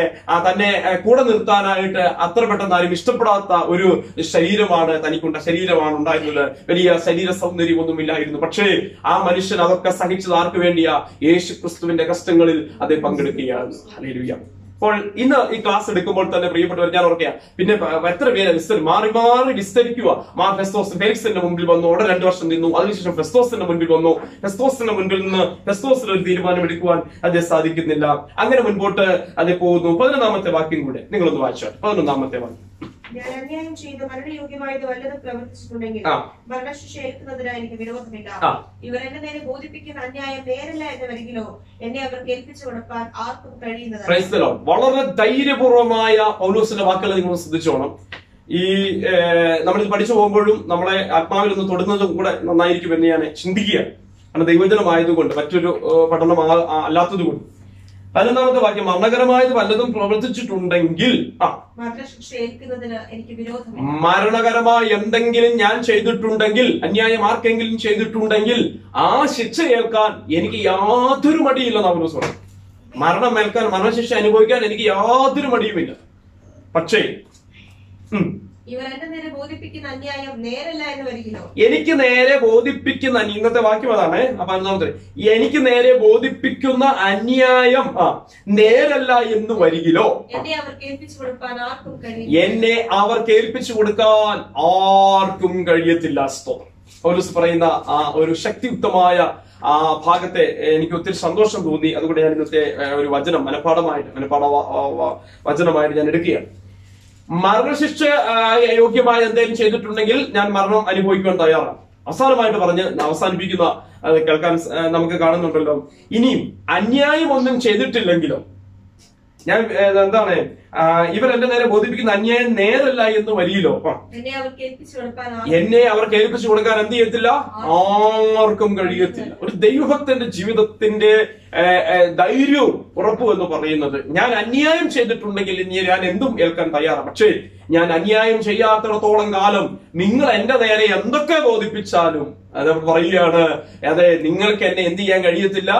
തന്നെ കൂടെ നിർത്താനായിട്ട് അത്ര പെട്ടെന്ന് ആരും ഇഷ്ടപ്പെടാത്ത ഒരു ശരീരമാണ് തനിക്കുണ്ട ശരീരമാണ് ഉണ്ടായിരുന്നത്. വലിയ ശരീര സൗന്ദര്യമൊന്നും ഇല്ലായിരുന്നു. പക്ഷേ ആ മനുഷ്യൻ അതൊക്കെ സഹിച്ചത് ആർക്ക് വേണ്ടിയാ? യേശു ക്രിസ്തുവിന്റെ കഷ്ടങ്ങളിൽ അത് പങ്കെടുക്കുകയാണ്. ഹല്ലേലൂയ. അപ്പോൾ ഇന്ന് ഈ ക്ലാസ് എടുക്കുമ്പോൾ തന്നെ പ്രിയപ്പെട്ടവർ, ഞാൻ ഓർക്കുക, പിന്നെ എത്ര പേര് മാറി മാറി വിസ്തരിക്കുക. ഫെസ്തോസ് ഫെലിക്സിന്റെ മുമ്പിൽ വന്നു, അവിടെ 2 വർഷം നിന്നു. അതിനുശേഷം ഫെസ്തോസിന്റെ മുൻപിൽ വന്നു. ഫെസ്തോസിന്റെ മുൻപിൽ നിന്ന് ഫെസ്തോസിന് ഒരു തീരുമാനം എടുക്കുവാൻ അത് സാധിക്കുന്നില്ല. അങ്ങനെ മുൻപോട്ട് അത് പോകുന്നു. 11-ാമത്തെ വാക്യം കൂടെ നിങ്ങളൊന്ന് വായിച്ചോ. 11-ാമത്തെ വാക്യം. ഞാൻ അന്യായം ചെയ്ത് മരണയോഗ്യമായത് വല്ലതും പ്രവർത്തിച്ചിട്ടുണ്ടെങ്കിൽ മരണശിക്ഷ ഏൽക്കുന്നതിനായി എനിക്ക് വിരോധമില്ല. ഇവർ എന്റെ നേരെ ബോധിപ്പിക്കുന്ന അന്യായം നേരല്ല എന്ന് വരികിലോ എന്നെ അവർക്ക് ഏൽപ്പിച്ചു കൊടുക്കാൻ ആർക്കും കഴിയുന്നത്. വളരെ ധൈര്യപൂർവമായ പൗലോസിന്റെ വാക്കുകൾ നിങ്ങൾ ശ്രദ്ധിച്ചോണം. ഈ നമ്മളിത് പഠിച്ചു പോകുമ്പോഴും നമ്മളെ ആത്മാവിൽ ഒന്ന് തൊടുന്നതും കൂടെ നന്നായിരിക്കുമെന്ന് ഞാൻ ചിന്തിക്കുകയാണ്. കാരണം ദൈവജനമായതുകൊണ്ട്, മറ്റൊരു പഠനം അല്ലാത്തതുകൊണ്ട്. 11-ാമത്തെ വാക്യം, മരണകരമായത് വല്ലതും പ്രവർത്തിച്ചിട്ടുണ്ടെങ്കിൽ മരണകരമായ എന്തെങ്കിലും ഞാൻ ചെയ്തിട്ടുണ്ടെങ്കിൽ, അന്യായം ആർക്കെങ്കിലും ചെയ്തിട്ടുണ്ടെങ്കിൽ ആ ശിക്ഷ ഏൽക്കാൻ എനിക്ക് യാതൊരു മടിയില്ലെന്ന് അവന് പറഞ്ഞു. മരണം ഏൽക്കാൻ, മരണശിക്ഷ അനുഭവിക്കാൻ എനിക്ക് യാതൊരു മടിയുമില്ല. പക്ഷേ ഇവർ എന്റെ നേരെ ബോധിപ്പിക്കുന്ന അന്യായം നേരല്ല എന്ന് വരികിലോ, എനിക്ക് നേരെ ബോധിപ്പിക്കുന്ന, ഇന്നത്തെ വാക്യം അതാണ്. അപ്പൊ 11-ാമത്തെ, എനിക്ക് നേരെ ബോധിപ്പിക്കുന്ന അന്യായം നേരല്ല എന്ന് വരികിലോ എന്നെ അവർക്ക് ഏൽപ്പിച്ചു കൊടുക്കാൻ ആർക്കും ആർക്കും കഴിയത്തില്ല. പൗലോസ് പറയുന്ന ആ ഒരു ശക്തിയുക്തമായ ആ ഭാഗത്തെ എനിക്ക് ഒത്തിരി സന്തോഷം തോന്നി. അതുകൊണ്ട് ഞാൻ ഇന്നത്തെ ഒരു വചനമായിട്ട് ഞാൻ എടുക്കുകയാണ്. മരണശിക്ഷ യോഗ്യമായ എന്തെങ്കിലും ചെയ്തിട്ടുണ്ടെങ്കിൽ ഞാൻ മരണം അനുഭവിക്കുവാൻ തയ്യാറാണ്. അവസാനമായിട്ട് പറഞ്ഞ് അവസാനിപ്പിക്കുന്ന കേൾക്കാൻ നമുക്ക് കാണുന്നുണ്ടല്ലോ. ഇനിയും അന്യായം ഒന്നും ചെയ്തിട്ടില്ലെങ്കിലോ, ഞാൻ എന്താണ് ഇവർ എന്റെ നേരെ ബോധിപ്പിക്കുന്ന അന്യായം നേരല്ല എന്ന് വരിയിലോ എന്നെ അവർക്ക് ഏൽപ്പിച്ചു കൊടുക്കാൻ എന്ത് ചെയ്യത്തില്ല? ആർക്കും കഴിയത്തില്ല. ഒരു ദൈവഭക്തന്റെ ജീവിതത്തിന്റെ ധൈര്യവും ഉറപ്പും എന്ന് പറയുന്നത്, ഞാൻ അന്യായം ചെയ്തിട്ടുണ്ടെങ്കിൽ ഇനി ഞാൻ എന്തും ഏൽക്കാൻ തയ്യാറാണ്. പക്ഷേ ഞാൻ അന്യായം ചെയ്യാത്തിടത്തോളം കാലം നിങ്ങൾ എന്റെ നേരെ എന്തൊക്കെ ബോധിപ്പിച്ചാലും അത് പറയുകയാണ്, അതെ, നിങ്ങൾക്ക് എന്നെ എന്ത് ചെയ്യാൻ കഴിയത്തില്ല?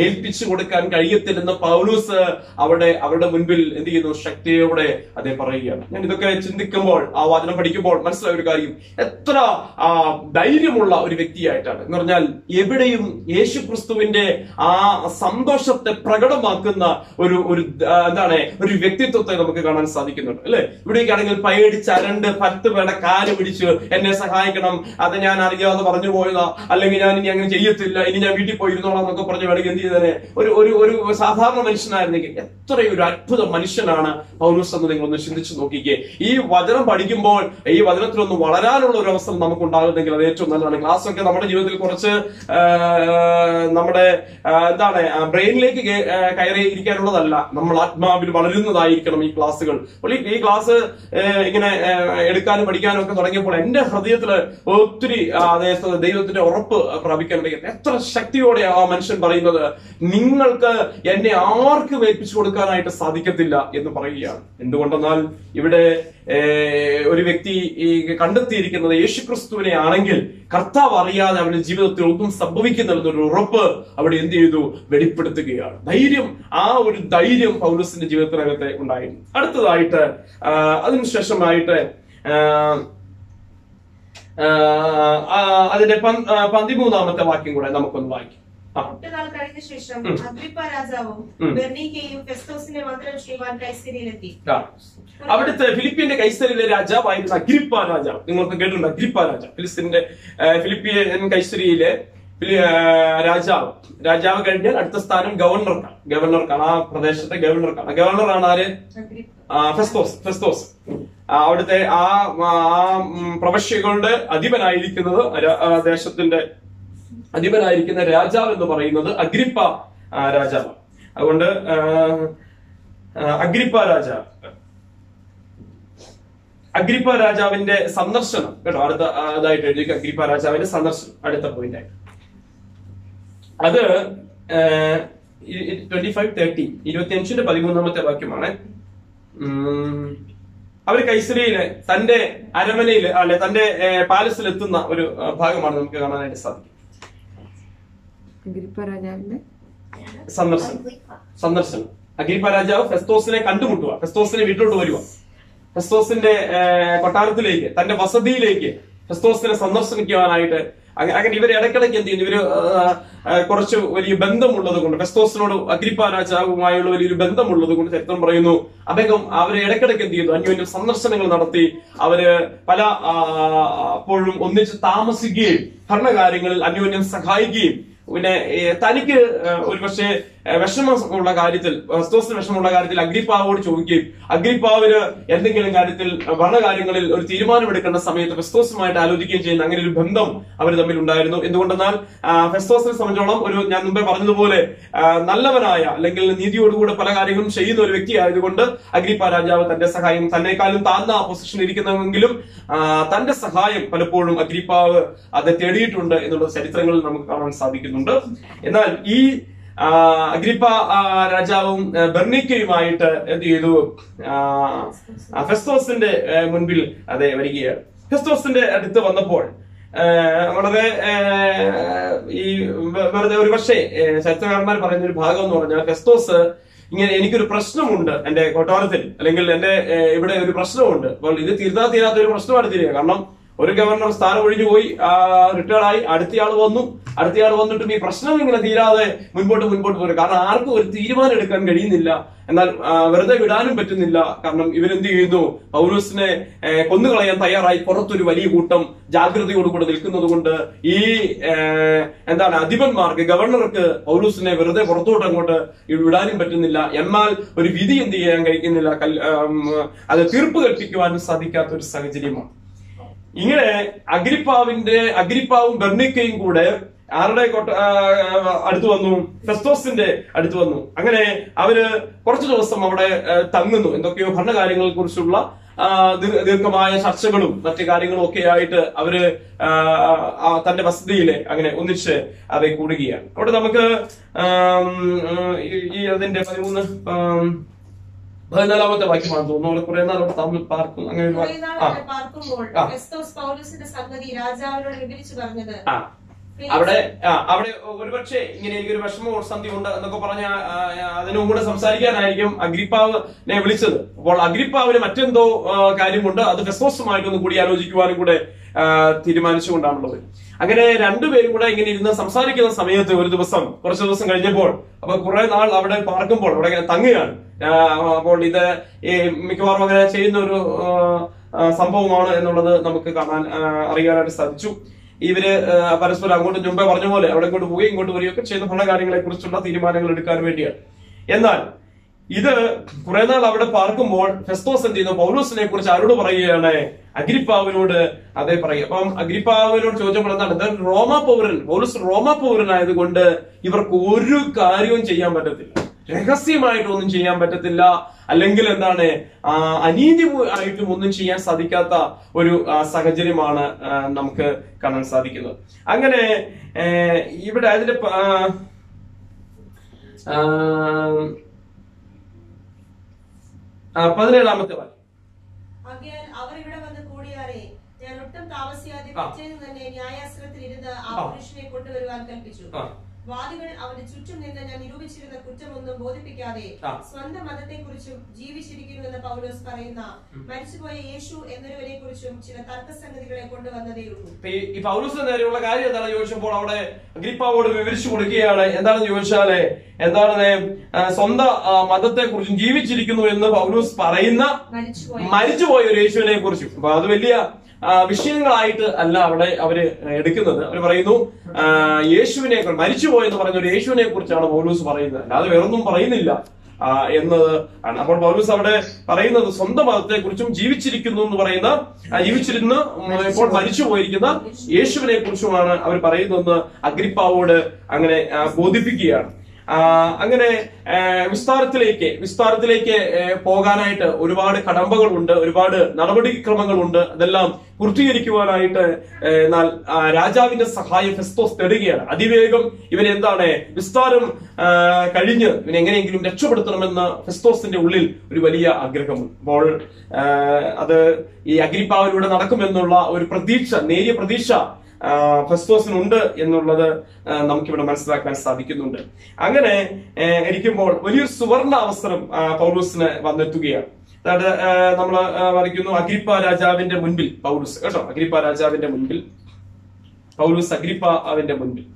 ഏൽപ്പിച്ചു കൊടുക്കാൻ കഴിയത്തില്ലെന്ന് പൗലോസ് അവരുടെ മുൻപിൽ എന്ത് ചെയ്യുന്നു? ശക്തിയോടെ അതേ പറയുകയാണ്. ഞാൻ ഇതൊക്കെ ചിന്തിക്കുമ്പോൾ, ആ വചനം പഠിക്കുമ്പോൾ മനസ്സിലായ ഒരു കാര്യം, എത്ര ധൈര്യമുള്ള ഒരു വ്യക്തിയായിട്ടാണ്. എന്ന് പറഞ്ഞാൽ എവിടെയും യേശു ക്രിസ്തുവിന്റെ ആ സന്തോഷത്തെ പ്രകടമാക്കുന്ന ഒരു ഒരു വ്യക്തിത്വത്തെ നമുക്ക് കാണാൻ സാധിക്കുന്നുണ്ട്, അല്ലെ? ഇവിടേക്കാണെങ്കിൽ പേടിച്ചരണ്ട് 10 പേരുടെ കാല് പിടിച്ച് എന്നെ സഹായിക്കണം, അത് ഞാൻ അറിയാതെ പറഞ്ഞു പോയതാ, അല്ലെങ്കിൽ ഞാൻ ഇനി അങ്ങനെ ചെയ്യത്തില്ല, ഇനി ഞാൻ വീട്ടിൽ പോയിരുന്നോളാം എന്നൊക്കെ പറഞ്ഞു വേണമെങ്കിൽ എന്ത് ചെയ്തേ ഒരു സാധാരണ മനുഷ്യനായിരുന്നെങ്കിൽ എത്രയൊരു അത്ഭുത മനുഷ്യനാണ് പൗലോസ് എന്ന് നിങ്ങളൊന്ന് ചിന്തിച്ചു നോക്കിക്കേ. ഈ വചനം പഠിക്കുമ്പോൾ ഈ വചനത്തിലൊന്ന് വളരാനുള്ള ഒരു അവസരം നമുക്ക് ഉണ്ടാകുന്നെങ്കിൽ അത് ഏറ്റവും നല്ലതാണ്. ക്ലാസ് ഒക്കെ നമ്മുടെ ജീവിതത്തിൽ കുറച്ച് നമ്മുടെ ബ്രെയിനിലേക്ക് കയറി ഇരിക്കാനുള്ളതല്ല, നമ്മൾ ആത്മാവിൽ വളരുന്നതായിരിക്കണം ഈ ക്ലാസ്സുകൾ. ഈ ക്ലാസ് ഇങ്ങനെ എടുക്കാനും പഠിക്കാനും ഒക്കെ തുടങ്ങിയപ്പോൾ എന്റെ ഹൃദയത്തില് ഒത്തിരി ദൈവത്തിന്റെ ഉറപ്പ് പ്രാപിക്കാൻ കഴിയും. എത്ര ശക്തിയോടെ ആ മനുഷ്യൻ പറയുന്നത്, നിങ്ങൾക്ക് എന്നെ ആർക്കും ഏൽപ്പിച്ചു കൊടുക്കാനായിട്ട് സാധിക്കത്തില്ല എന്ന് പറയുകയാണ്. എന്തുകൊണ്ടെന്നാൽ ഇവിടെ ഒരു വ്യക്തി കണ്ടെത്തിയിരിക്കുന്നത് യേശുക്രിസ്തുവിനെ ആണെങ്കിൽ കർത്താവ് അറിയാതെ അവന്റെ ജീവിതത്തിൽ ഒന്നും സംഭവിക്കുന്നില്ലെന്നൊരു ഉറപ്പ് അവിടെ എന്ത് ചെയ്തു? വെളിപ്പെടുത്തുകയാണ്. ഒരു ധൈര്യം പൗലോസിന്റെ ജീവിതത്തിനകത്ത് ഉണ്ടായിരുന്നു. അടുത്തതായിട്ട് അതിനുശേഷമായിട്ട് അതിന്റെ 13-ാമത്തെ വാക്യം കൂടെ നമുക്കൊന്ന് വായിക്കാം. ഒട്ടുനാൾ കഴിഞ്ഞ ശേഷം അഗ്രിപ്പ രാജാവും ബെർണീക്കയും ഫെസ്തോസിനെ മന്ത്രം ചെയ്യുവാൻ കൈസരിയിലെത്തി. അവിടുത്തെ ഫിലിപ്പിന്റെ കൈസരിയിലെ രാജാവായിരുന്ന അഗ്രിപ്പ രാജാവ്, നിങ്ങൾക്ക് കേട്ടിട്ടുണ്ട് അഗ്രിപ്പ രാജാവ്, ഫിലിപ്പിയൻ കൈസരിയിലെ രാജാവ് കഴിഞ്ഞാൽ അടുത്ത സ്ഥാനം ഗവർണർക്കാണ്. ആ പ്രദേശത്തെ ഗവർണർക്കാണ്. ഗവർണറാണ് ആര്? ഫെസ്തോസ്. അവിടുത്തെ ആ പ്രവശ്യകളുടെ അധിപനായിരിക്കുന്നത്, ദേശത്തിന്റെ അധിപനായിരിക്കുന്ന രാജാവ് എന്ന് പറയുന്നത് അഗ്രിപ്പ രാജാവ്. അതുകൊണ്ട് അഗ്രിപ്പ രാജാവിന്റെ സന്ദർശനം കേട്ടോ, അതായിട്ട് എഴുതി. അഗ്രിപ്പ രാജാവിന്റെ സന്ദർശനം അടുത്ത പോയിന്റ് ആയിട്ട്. അത് 25:13 വാക്യമാണ്. അവര് കൈസരിയില് തന്റെ അരമനയില് തന്റെ പാലസിൽ എത്തുന്ന ഒരു ഭാഗമാണ് നമുക്ക് കാണാനായിട്ട് സാധിക്കും. അഗ്രിപ്പ രാജാവിന്റെ സന്ദർശനം അഗ്രിപ്പ രാജാവ് ഫെസ്തോസിനെ കണ്ടുമുട്ടുക, ഫെസ്തോസിനെ വീട്ടിലോട്ട് വരിക, ഫെസ്തോസിന്റെ കൊട്ടാരത്തിലേക്ക്, തന്റെ വസതിയിലേക്ക് ഫെസ്തോസിനെ സന്ദർശിക്കുവാനായിട്ട്. അങ്ങനെ ഇവർ ഇടയ്ക്കിടയ്ക്ക് എന്ത് ചെയ്യുന്നു, ഇവര് കുറച്ച് വലിയ ബന്ധമുള്ളത് കൊണ്ട്, ഫെസ്തോസിനോട് അഗ്രിപ്പ രാജാവുമായുള്ള വലിയൊരു ബന്ധമുള്ളത് കൊണ്ട് ചരിത്രം പറയുന്നു അദ്ദേഹം അവരെ ഇടയ്ക്കിടയ്ക്ക് എന്ത് ചെയ്യുന്നു, അന്യോന്യം സന്ദർശനങ്ങൾ നടത്തി. അവര് പല അപ്പോഴും ഒന്നിച്ച് താമസിക്കുകയും ഭരണകാര്യങ്ങളിൽ അന്യോന്യം സഹായിക്കുകയും, പിന്നെ തനിക്ക് ഒരുപക്ഷെ വിഷമമുള്ള കാര്യത്തിൽ, ഫെസ്തോസിന് വിഷമമുള്ള കാര്യത്തിൽ അഗ്രിപ്പാവോട് ചോദിക്കുകയും അഗ്രിപ്പാവിന് എന്തെങ്കിലും കാര്യത്തിൽ ഭരണകാര്യങ്ങളിൽ ഒരു തീരുമാനമെടുക്കേണ്ട സമയത്ത് ഫെസ്തോസുമായിട്ട് ആലോചിക്കുകയും ചെയ്യുന്ന അങ്ങനെ ഒരു ബന്ധം അവർ തമ്മിൽ ഉണ്ടായിരുന്നു. എന്തുകൊണ്ടെന്നാൽ ഫെസ്തോസിനെ സംബന്ധിച്ചോളം ഞാൻ മുമ്പേ പറഞ്ഞതുപോലെ നല്ലവനായ അല്ലെങ്കിൽ നീതിയോടുകൂടെ പല കാര്യങ്ങളും ചെയ്യുന്ന ഒരു വ്യക്തി ആയതുകൊണ്ട് അഗ്രിപ്പ രാജാവ് തന്റെ സഹായം, തന്നെക്കാളും താഴ്ന്ന പൊസിഷനിൽ ഇരിക്കുന്നെങ്കിലും തന്റെ സഹായം പലപ്പോഴും അഗ്രിപ്പാവ് അത് തേടിയിട്ടുണ്ട് എന്നുള്ള ചരിത്രങ്ങളിൽ നമുക്ക് കാണാൻ സാധിക്കുന്നുണ്ട്. എന്നാൽ ഈ അഗ്രിപ്പ രാജാവും ബെർണീക്കയുമായിട്ട് എന്ത് ചെയ്തു, ഫെസ്തോസിന്റെ മുൻപിൽ വരികയാണ്. ഫെസ്തോസിന്റെ അടുത്ത് വന്നപ്പോൾ വളരെ ഈ വെറുതെ ഒരു പക്ഷേ ചരിത്രകാരന്മാർ പറയുന്ന ഒരു ഭാഗം എന്ന് പറഞ്ഞാൽ, ഫെസ്തോസ് ഇങ്ങനെ എനിക്കൊരു പ്രശ്നമുണ്ട് എന്റെ കൊട്ടാരത്തിൽ, അല്ലെങ്കിൽ എന്റെ ഇവിടെ ഒരു പ്രശ്നമുണ്ട്, അപ്പോൾ ഇത് തീരാത്ത ഒരു പ്രശ്നമാണ് തീരുക. കാരണം ഒരു ഗവർണർ സ്ഥാനം ഒഴിഞ്ഞു പോയി, റിട്ടയർഡായി, അടുത്തയാൾ വന്നിട്ടും ഈ പ്രശ്നം ഇങ്ങനെ തീരാതെ മുൻപോട്ട് പോരും. കാരണം ആർക്കും ഒരു തീരുമാനം എടുക്കാൻ കഴിയുന്നില്ല, എന്നാൽ വെറുതെ വിടാനും പറ്റുന്നില്ല. കാരണം ഇവരെന്ത് ചെയ്യുന്നു, പൗലോസിനെ കൊന്നുകളയാൻ തയ്യാറായി പുറത്തൊരു വലിയ കൂട്ടം ജാഗ്രതയോടുകൂടെ നിൽക്കുന്നത് കൊണ്ട് ഈ അധിപന്മാർക്ക്, ഗവർണർക്ക് പൗലോസിനെ വെറുതെ പുറത്തോട്ട് അങ്ങോട്ട് വിടാനും പറ്റുന്നില്ല. എന്നാൽ ഒരു വിധി എന്ത് ചെയ്യാൻ കഴിയുന്നില്ല, അത് തീർപ്പ് കൽപ്പിക്കുവാനും സാധിക്കാത്ത ഒരു സാഹചര്യമാണ്. ഇങ്ങനെ അഗ്രിപ്പാവും ബെർണീക്കയും കൂടെ ആരുടെ അടുത്ത് വന്നു, ഫെസ്തോസിന്റെ അടുത്ത് വന്നു. അങ്ങനെ അവര് കുറച്ചു ദിവസം അവിടെ തങ്ങുന്നു. എന്തൊക്കെയോ ഭരണകാര്യങ്ങളെ കുറിച്ചുള്ള ദീർഘമായ ചർച്ചകളും മറ്റു കാര്യങ്ങളും ഒക്കെ ആയിട്ട് അവര് തന്റെ വസതിയിലെ അങ്ങനെ ഒന്നിച്ച് അത് കൂടുകയാണ്. അവിടെ നമുക്ക് ഈ അതിന്റെ 14-ാമത്തെ വാക്യമാണ് തോന്നുന്നു. കുറെ നാൾ തമ്മിൽ പാർക്കും, അങ്ങനെ അവിടെ ഒരുപക്ഷെ ഇങ്ങനെ എനിക്കൊരു വിഷമ സന്ധി ഉണ്ട് എന്നൊക്കെ പറഞ്ഞ അതിനും കൂടെ സംസാരിക്കാനായിരിക്കും അഗ്രിപ്പാവിനെ വിളിച്ചത്. അപ്പോൾ അഗ്രിപ്പാവിന് മറ്റെന്തോ കാര്യമുണ്ട്, അത് ഫെസ്തോസുമായിട്ടൊന്ന് കൂടി ആലോചിക്കുവാനും കൂടെ തീരുമാനിച്ചുകൊണ്ടാണുള്ളത്. അങ്ങനെ രണ്ടുപേരും കൂടെ ഇങ്ങനെ ഇരുന്ന് സംസാരിക്കുന്ന സമയത്ത് കുറച്ചു ദിവസം കഴിഞ്ഞപ്പോൾ, അപ്പൊ കുറെ നാൾ അവിടെ പാർക്കുമ്പോൾ അവിടെ ഇങ്ങനെ തങ്ങുകയാണ്. അപ്പോൾ ഇത് മിക്കവാറും അങ്ങനെ ചെയ്യുന്ന ഒരു സംഭവമാണ് എന്നുള്ളത് നമുക്ക് അറിയാനായിട്ട് സാധിച്ചു. ഇവര് പരസ്പരം അങ്ങോട്ടും മുമ്പേ പറഞ്ഞ പോലെ അവിടെ ഇങ്ങോട്ട് പോവുകയും ഇങ്ങോട്ട് വരികയൊക്കെ ചെയ്യുന്ന ഭരണകാര്യങ്ങളെ കുറിച്ചുള്ള തീരുമാനങ്ങൾ എടുക്കാൻ വേണ്ടിയാണ്. എന്നാൽ ഇത് കുറെ നാൾ അവിടെ പാർക്കുമ്പോൾ ഫെസ്തോസ് എന്ത് ചെയ്യുന്നു, പൗലോസിനെ കുറിച്ച് ആരോട് പറയുകയാണ്, അഗ്രിപ്പാവിനോട് അതേ പറയുക. അപ്പം അഗ്രിപ്പാവിനോട് ചോദിച്ചപ്പോൾ എന്താണ്, പൗലോസ് റോമാ പൗരനായതുകൊണ്ട് ഇവർക്ക് ഒരു കാര്യവും ചെയ്യാൻ പറ്റത്തില്ല, രഹസ്യമായിട്ടൊന്നും ചെയ്യാൻ പറ്റത്തില്ല, അല്ലെങ്കിൽ അനീതി ആയിട്ടും ഒന്നും ചെയ്യാൻ സാധിക്കാത്ത ഒരു സാഹചര്യമാണ് നമുക്ക് കാണാൻ സാധിക്കുന്നത്. അങ്ങനെ ഇവിടെ അതിന്റെ 17-ാമത്തെ വാക്യം, അവർ ഇവിടെ വന്ന് കൂടിയാറെ ഞാൻ ഒട്ടും താമസിയാതെ പിറ്റേന്ന് തന്നെ ന്യായാസനത്തിൽ ഇരുന്ന് ആ പുരുഷനെ കൊണ്ടുവരുവാൻ കൽപ്പിച്ചു. വാദികൾ അവന്റെ ചുറ്റും നിന്ന് ഞാൻ നിരൂപിച്ചിരുന്ന കുറ്റമൊന്നും ബോധിപ്പിക്കാതെ സ്വന്തം മതത്തെ കുറിച്ചും ജീവിച്ചിരിക്കുന്നുവെന്ന് പൗലോസ് പറയുന്ന മരിച്ചുപോയ യേശു എന്നൊരുവരെ കുറിച്ചും ചില തർക്കസംഗതികളെ കൊണ്ടുവന്നതേയുള്ളൂ. ഈ പൗലോസിന് നേരെയുള്ള കാര്യം എന്താണെന്ന് ചോദിച്ചപ്പോൾ അവിടെ അഗ്രിപ്പാവോട് വിവരിച്ചു കൊടുക്കുകയാണ്. എന്താണെന്ന് ചോദിച്ചാല് സ്വന്തം മതത്തെ കുറിച്ചും ജീവിച്ചിരിക്കുന്നു എന്ന് പൗലോസ് പറയുന്ന മരിച്ചുപോയ ഒരു യേശുവിനെ കുറിച്ചും. അപ്പൊ അത് വലിയ വിഷയങ്ങളായിട്ട് അല്ല അവിടെ അവര് എടുക്കുന്നത്. അവർ പറയുന്നു യേശുവിനെ, മരിച്ചുപോയെന്ന് പറഞ്ഞ ഒരു യേശുവിനെ കുറിച്ചാണ് പൗലോസ് പറയുന്നത്, അല്ലാതെ വേറൊന്നും പറയുന്നില്ല എന്നത് ആണ്. അപ്പോൾ പൗലോസ് അവിടെ പറയുന്നത് സ്വന്തം മതത്തെ കുറിച്ചും ജീവിച്ചിരിക്കുന്നു എന്ന് പറയുന്ന, ജീവിച്ചിരുന്ന് ഇപ്പോൾ മരിച്ചു പോയിരിക്കുന്ന യേശുവിനെ കുറിച്ചുമാണ് അവർ പറയുന്നതെന്ന് അഗ്രിപ്പാവോട് അങ്ങനെ ബോധിപ്പിക്കുകയാണ്. അങ്ങനെ വിസ്താരത്തിലേക്ക് പോകാനായിട്ട് ഒരുപാട് കടമ്പകളുണ്ട്, ഒരുപാട് നടപടിക്രമങ്ങളുണ്ട്. അതെല്ലാം പൂർത്തീകരിക്കുവാനായിട്ട് എന്നാൽ രാജാവിന്റെ സഹായം ഫെസ്തോസ് തേടുകയാണ്. അതിവേഗം വിസ്താരം കഴിഞ്ഞ് ഇവനെ എങ്ങനെയെങ്കിലും രക്ഷപ്പെടുത്തണമെന്ന് ഫെസ്തോസിന്റെ ഉള്ളിൽ ഒരു വലിയ ആഗ്രഹമുണ്ട്. അപ്പോൾ അത് ഈ അഗ്രിപ്പാവിലൂടെ നടക്കുമെന്നുള്ള ഒരു നേരിയ പ്രതീക്ഷ ഫെസ്തോസിനുണ്ട് എന്നുള്ളത് നമുക്കിവിടെ മനസ്സിലാക്കാൻ സാധിക്കുന്നുണ്ട്. അങ്ങനെ ഇരിക്കുമ്പോൾ വലിയൊരു സുവർണ അവസരം പൗലോസിന് വന്നെത്തുകയാണ്. അതായത് നമ്മൾ വരയ്ക്കുന്നു അഗ്രിപ്പ രാജാവിന്റെ മുൻപിൽ പൗലോസ്, കേട്ടോ, അഗ്രിപ്പ രാജാവിന്റെ മുൻപിൽ പൗലോസ് അഗ്രിപ്പാവിന്റെ മുൻപിൽ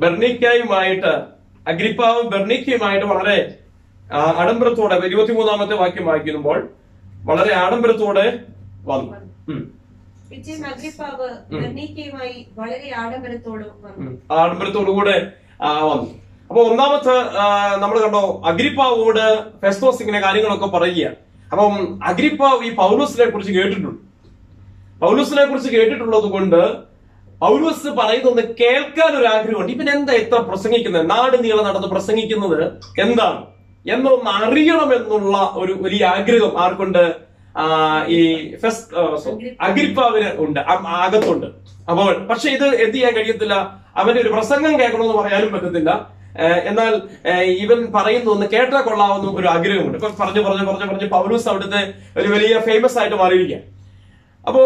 ബെർണീക്കയുമായിട്ട് അഗ്രിപ്പാവ് ബെർണീക്കയുമായിട്ട് വളരെ ആഡംബരത്തോടെ 23-ാമത്തെ വാക്യം വായിക്കുമ്പോൾ വളരെ ആഡംബരത്തോടെ വന്നു. ആഡംബരത്തോടുകൂടെ വന്നു. അപ്പൊ ഒന്നാമത്തെ നമ്മൾ കണ്ടോ, അഗ്രിപ്പാവോട് ഫെസ്തോസ് ഇങ്ങനെ കാര്യങ്ങളൊക്കെ പറയുകയാണ്. അപ്പം അഗ്രിപ്പാവ് ഈ പൗലോസിനെ കുറിച്ച് കേട്ടിട്ടുണ്ട്. പൗലോസിനെ കുറിച്ച് കേട്ടിട്ടുള്ളത് കൊണ്ട് പൗലോസ് പറയുന്നത് കേൾക്കാൻ ഒരു ആഗ്രഹമുണ്ട്. ഇവൻ എന്താ എത്ര പ്രസംഗിക്കുന്നത്, നാട് നീളം നടന്ന് പ്രസംഗിക്കുന്നത് എന്താണ് എന്നൊന്ന് അറിയണമെന്നുള്ള ഒരു വലിയ ആഗ്രഹം ആർക്കുണ്ട്? ഈ അഗ്രിപ്പാവിന് ഉണ്ട്, അകത്തുണ്ട്. അപ്പോൾ പക്ഷെ ഇത് എന്ത് ചെയ്യാൻ കഴിയത്തില്ല, അവന്റെ ഒരു പ്രസംഗം കേൾക്കണമെന്ന് പറയാനും പറ്റത്തില്ല. എന്നാൽ ഇവൻ പറയുന്നു ഒന്ന് കേട്ടാ കൊള്ളാവുന്ന ഒരു ആഗ്രഹമുണ്ട്. ഇപ്പൊ പറഞ്ഞു പൗലോസ് അവിടുത്തെ ഒരു വലിയ ഫേമസ് ആയിട്ട് മാറിയിരിക്കുക. അപ്പോ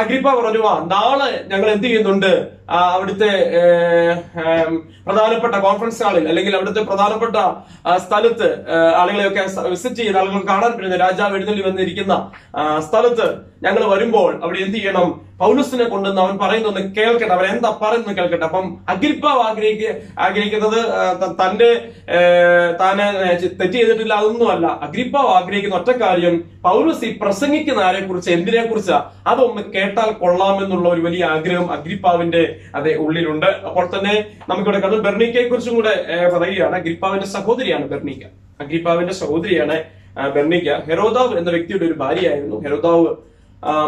അഗ്രിപ്പ പറഞ്ഞു, നാളെ ഞങ്ങൾ എന്ത് ചെയ്യുന്നുണ്ട്, അവിടുത്തെ പ്രധാനപ്പെട്ട കോൺഫറൻസ് ഹാളിൽ അല്ലെങ്കിൽ അവിടുത്തെ പ്രധാനപ്പെട്ട സ്ഥലത്ത് ആളുകളെയൊക്കെ വിസിറ്റ് ചെയ്ത് ആളുകൾ കാണാൻ പറ്റുന്ന രാജാവ് എഴുന്നള്ളി വന്നിരിക്കുന്ന സ്ഥലത്ത് ഞങ്ങൾ വരുമ്പോൾ അവിടെ എന്ത് ചെയ്യണം, പൗലോസിനെ കൊണ്ടുവന്ന് അവൻ പറയുന്നൊന്ന് കേൾക്കട്ടെ, അവൻ എന്താ പറയുന്നത് കേൾക്കട്ടെ. അപ്പം അഗ്രിപ്പാവ് ആഗ്രഹിക്കുന്നത് താനെ തെറ്റ് ചെയ്തിട്ടില്ല, അതൊന്നുമല്ല. അഗ്രിപ്പാവ് ആഗ്രഹിക്കുന്ന ഒറ്റ കാര്യം, പൗലോസ് ഈ പ്രസംഗിക്കുന്ന ആരെ കുറിച്ച്, എന്തിനെ കുറിച്ചാ, അതൊന്ന് കേട്ടാൽ കൊള്ളാമെന്നുള്ള ഒരു വലിയ ആഗ്രഹം അഗ്രിപ്പാവിന്റെ അതെ ഉള്ളിലുണ്ട്. അപ്പോൾ തന്നെ നമുക്കിവിടെ കണ്ടു ബെർണീക്കയെ കുറിച്ചും കൂടെ പറയുകയാണ്. അഗ്രിപ്പാവിന്റെ സഹോദരിയാണ് ബെർണീക്ക, അഗ്രിപ്പാവിന്റെ സഹോദരിയാണ് ബെർണീക്ക. ഹെരോദാവ് എന്ന വ്യക്തിയുടെ ഒരു ഭാര്യയായിരുന്നു. ഹെരോദാവ്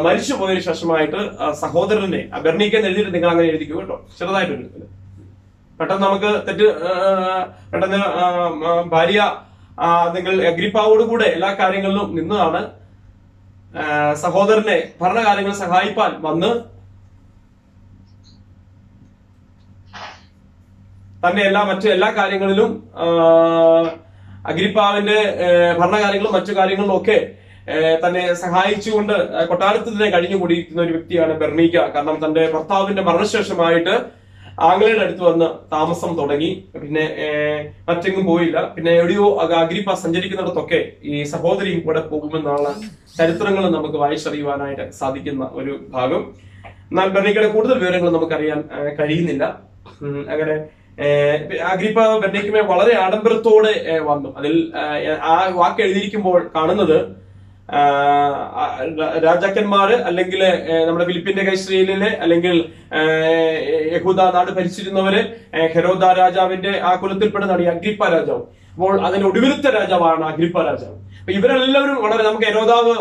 മരിച്ചു പോയതിനു ശേഷമായിട്ട് സഹോദരനെ ബെർണീക്ക എഴുതിയിട്ട് നിങ്ങൾ അങ്ങനെ എഴുതിക്കും കേട്ടോ, ചെറുതായിട്ടൊരു പെട്ടെന്ന് നമുക്ക് പെട്ടെന്ന് ഭാര്യ നിങ്ങൾ അഗ്രിപ്പാവോട് കൂടെ എല്ലാ കാര്യങ്ങളിലും നിന്നതാണ് സഹോദരനെ ഭരണകാര്യങ്ങൾ സഹായിപ്പാൻ വന്ന് തന്നെ എല്ലാ കാര്യങ്ങളിലും അഗ്രിപ്പാവിന്റെ ഭരണകാര്യങ്ങളും മറ്റു കാര്യങ്ങളിലും ഒക്കെ തന്നെ സഹായിച്ചുകൊണ്ട് കൊട്ടാരത്തിൽ തന്നെ കഴിഞ്ഞുകൂടിയിരിക്കുന്ന ഒരു വ്യക്തിയാണ് ബെർണീക്ക. കാരണം തന്റെ ഭർത്താവിന്റെ മരണശേഷമായിട്ട് ആംഗ്ലയുടെ അടുത്ത് വന്ന് താമസം തുടങ്ങി. പിന്നെ മറ്റെങ്ങും പോയില്ല. പിന്നെ എവിടെയോ അഗ്രിപ്പ സഞ്ചരിക്കുന്നിടത്തൊക്കെ ഈ സഹോദരിയും കൂടെ പോകുമെന്നുള്ള ചരിത്രങ്ങൾ നമുക്ക് വായിച്ചറിയുവാനായിട്ട് സാധിക്കുന്ന ഒരു ഭാഗം. എന്നാൽ ബെർണീക്കയുടെ കൂടുതൽ വിവരങ്ങൾ നമുക്കറിയാൻ കഴിയുന്നില്ല. അങ്ങനെ അഗ്രിപ്പ ബെർണീക്കയെ വളരെ ആഡംബരത്തോടെ വന്നു. അതിൽ ആ വാക്ക് എഴുതിയിരിക്കുമ്പോൾ കാണുന്നത് രാജാക്കന്മാര് അല്ലെങ്കിൽ നമ്മുടെ ഫിലിപ്പിന്റെ കൈശ്രീലിലെ അല്ലെങ്കിൽ യഹൂദ നാട് ഭരിച്ചിരുന്നവര് ഹെരോദ രാജാവിന്റെ ആ കുലത്തിൽപ്പെടുന്നതാണ് ഈ അഗ്രിപ്പ രാജാവ്. അപ്പോൾ അതിന്റെ ഒടുവിലത്തെ രാജാവാണ് അഗ്രിപ്പ രാജാവ്. അപ്പൊ ഇവരെല്ലാവരും വളരെ, നമുക്ക് ഹെരോദാവ്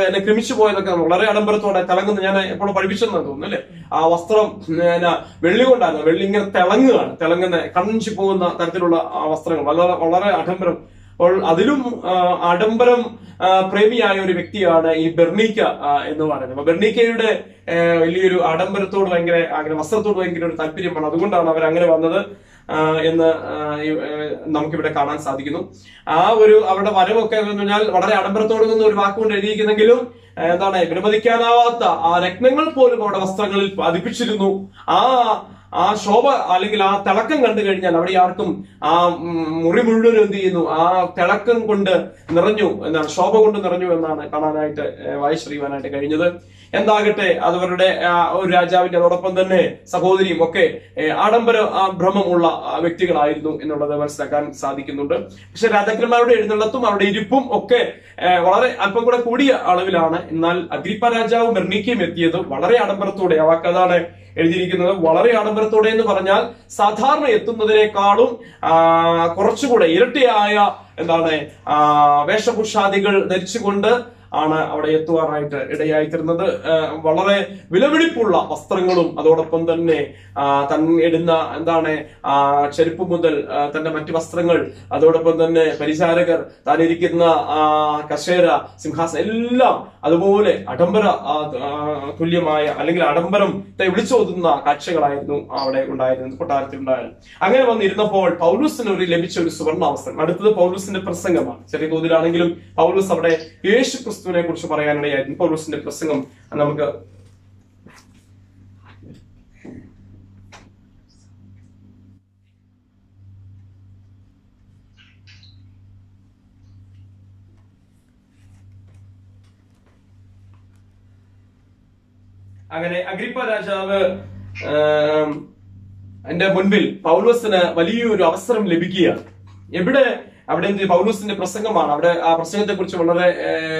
എന്നെ ക്രമിച്ചു പോയതൊക്കെ വളരെ ആഡംബരത്തോടെ തിളങ്ങുന്ന, ഞാൻ എപ്പോഴും പഠിപ്പിച്ചെന്ന് തോന്നുന്നു അല്ലെ, ആ വസ്ത്രം വെള്ളി കൊണ്ടായിരുന്നു, വെള്ളി ഇങ്ങനെ തിളങ്ങുന്ന കണ്ണഞ്ചി പോകുന്ന തരത്തിലുള്ള ആ വസ്ത്രങ്ങൾ, വളരെ ആഡംബരം. അപ്പോൾ അതിലും ആഡംബരം പ്രേമിയായ ഒരു വ്യക്തിയാണ് ഈ ബെർണീക്ക എന്ന് പറയുന്നത്. അപ്പൊ ബെർണീക്കയുടെ വലിയൊരു ആഡംബരത്തോട് വസ്ത്രത്തോട് ഭയങ്കര ഒരു താല്പര്യമാണ്. അതുകൊണ്ടാണ് അവർ അങ്ങനെ വന്നത് എന്ന് നമുക്കിവിടെ കാണാൻ സാധിക്കുന്നു. ആ ഒരു അവരുടെ വരവൊക്കെ എന്ന് പറഞ്ഞാൽ വളരെ ആഡംബരത്തോട് നിന്ന് ഒരു വാക്കുകൊണ്ട് എഴുതിയിരിക്കുന്നെങ്കിലും എന്താണ്, വിലമതിക്കാനാവാത്ത ആ രത്നങ്ങൾ പോലും അവിടെ വസ്ത്രങ്ങളിൽ പതിപ്പിച്ചിരുന്നു. ആ ശോഭ അല്ലെങ്കിൽ ആ തിളക്കം കണ്ടു കഴിഞ്ഞാൽ അവിടെ ആർക്കും ആ മുറി മുഴുവൻ എന്ത് ചെയ്യുന്നു, ആ തിളക്കം കൊണ്ട് നിറഞ്ഞു എന്നാണ്, ശോഭ കൊണ്ട് നിറഞ്ഞു എന്നാണ് കാണാനായിട്ട് വായിച്ചറിയുവാനായിട്ട് കഴിഞ്ഞത്. എന്താകട്ടെ, അതവരുടെ ഒരു രാജാവിന്റെ അതോടൊപ്പം തന്നെ സഹോദരിയും ഒക്കെ ആഡംബര ഭ്രമമുള്ള വ്യക്തികളായിരുന്നു എന്നുള്ളത് മനസ്സിലാക്കാൻ സാധിക്കുന്നുണ്ട്. പക്ഷെ രാജാക്കന്മാരുടെ എഴുന്നള്ളത്തും അവരുടെ ഇരിപ്പും ഒക്കെ വളരെ അല്പം കൂടെ കൂടിയ അളവിലാണ്. എന്നാൽ അഗ്രിപ്പ രാജാവും ബെർണീക്കയും എത്തിയത് വളരെ ആഡംബരത്തോടെ. ആ വാക്കതാണ് എഴുതിയിരിക്കുന്നത്. വളരെ ആഡംബരത്തോടെ എന്ന് പറഞ്ഞാൽ സാധാരണ എത്തുന്നതിനേക്കാളും കുറച്ചുകൂടെ ഇരട്ടിയായ വേഷഭൂഷാദികൾ ധരിച്ചുകൊണ്ട് ആണ് അവിടെ എത്തുവാനായിട്ട് ഇടയായിത്തീരുന്നത്. വളരെ വിലപിടിപ്പുള്ള വസ്ത്രങ്ങളും അതോടൊപ്പം തന്നെ ഇടുന്ന ചെരുപ്പ് മുതൽ തന്റെ മറ്റു വസ്ത്രങ്ങൾ, അതോടൊപ്പം തന്നെ പരിചാരകർ, താനിരിക്കുന്ന കസേര, സിംഹാസനം എല്ലാം അതുപോലെ ആഡംബര തുല്യമായ അല്ലെങ്കിൽ ആഡംബരത്തെ വിളിച്ചോതുന്ന കാഴ്ചകളായിരുന്നു അവിടെ ഉണ്ടായിരുന്നത്, കൊട്ടാരത്തിൽ ഉണ്ടായിരുന്നു. അങ്ങനെ വന്നിരുന്നപ്പോൾ പൗലൂസിന് ലഭിച്ച ഒരു സുവർണാവസരം. അടുത്തത് പൗലൂസിന്റെ പ്രസംഗമാണ്. ചെറിയ തോതിലാണെങ്കിലും പൗലൂസ് അവിടെ യേശു ക്രിസ്തുവിനെ കുറിച്ച് പറയാനിടയായിരുന്നു. പൗലൂസിന്റെ പ്രസംഗം നമുക്ക് അങ്ങനെ അഗ്രിപ്പ രാജാവ് എന്റെ മുൻപിൽ പൗലോസിന് വലിയൊരു അവസരം ലഭിക്കുകയാണ്. അവിടെ പൗലോസിന്റെ പ്രസംഗമാണ്. അവിടെ ആ പ്രസംഗത്തെ കുറിച്ച് വളരെ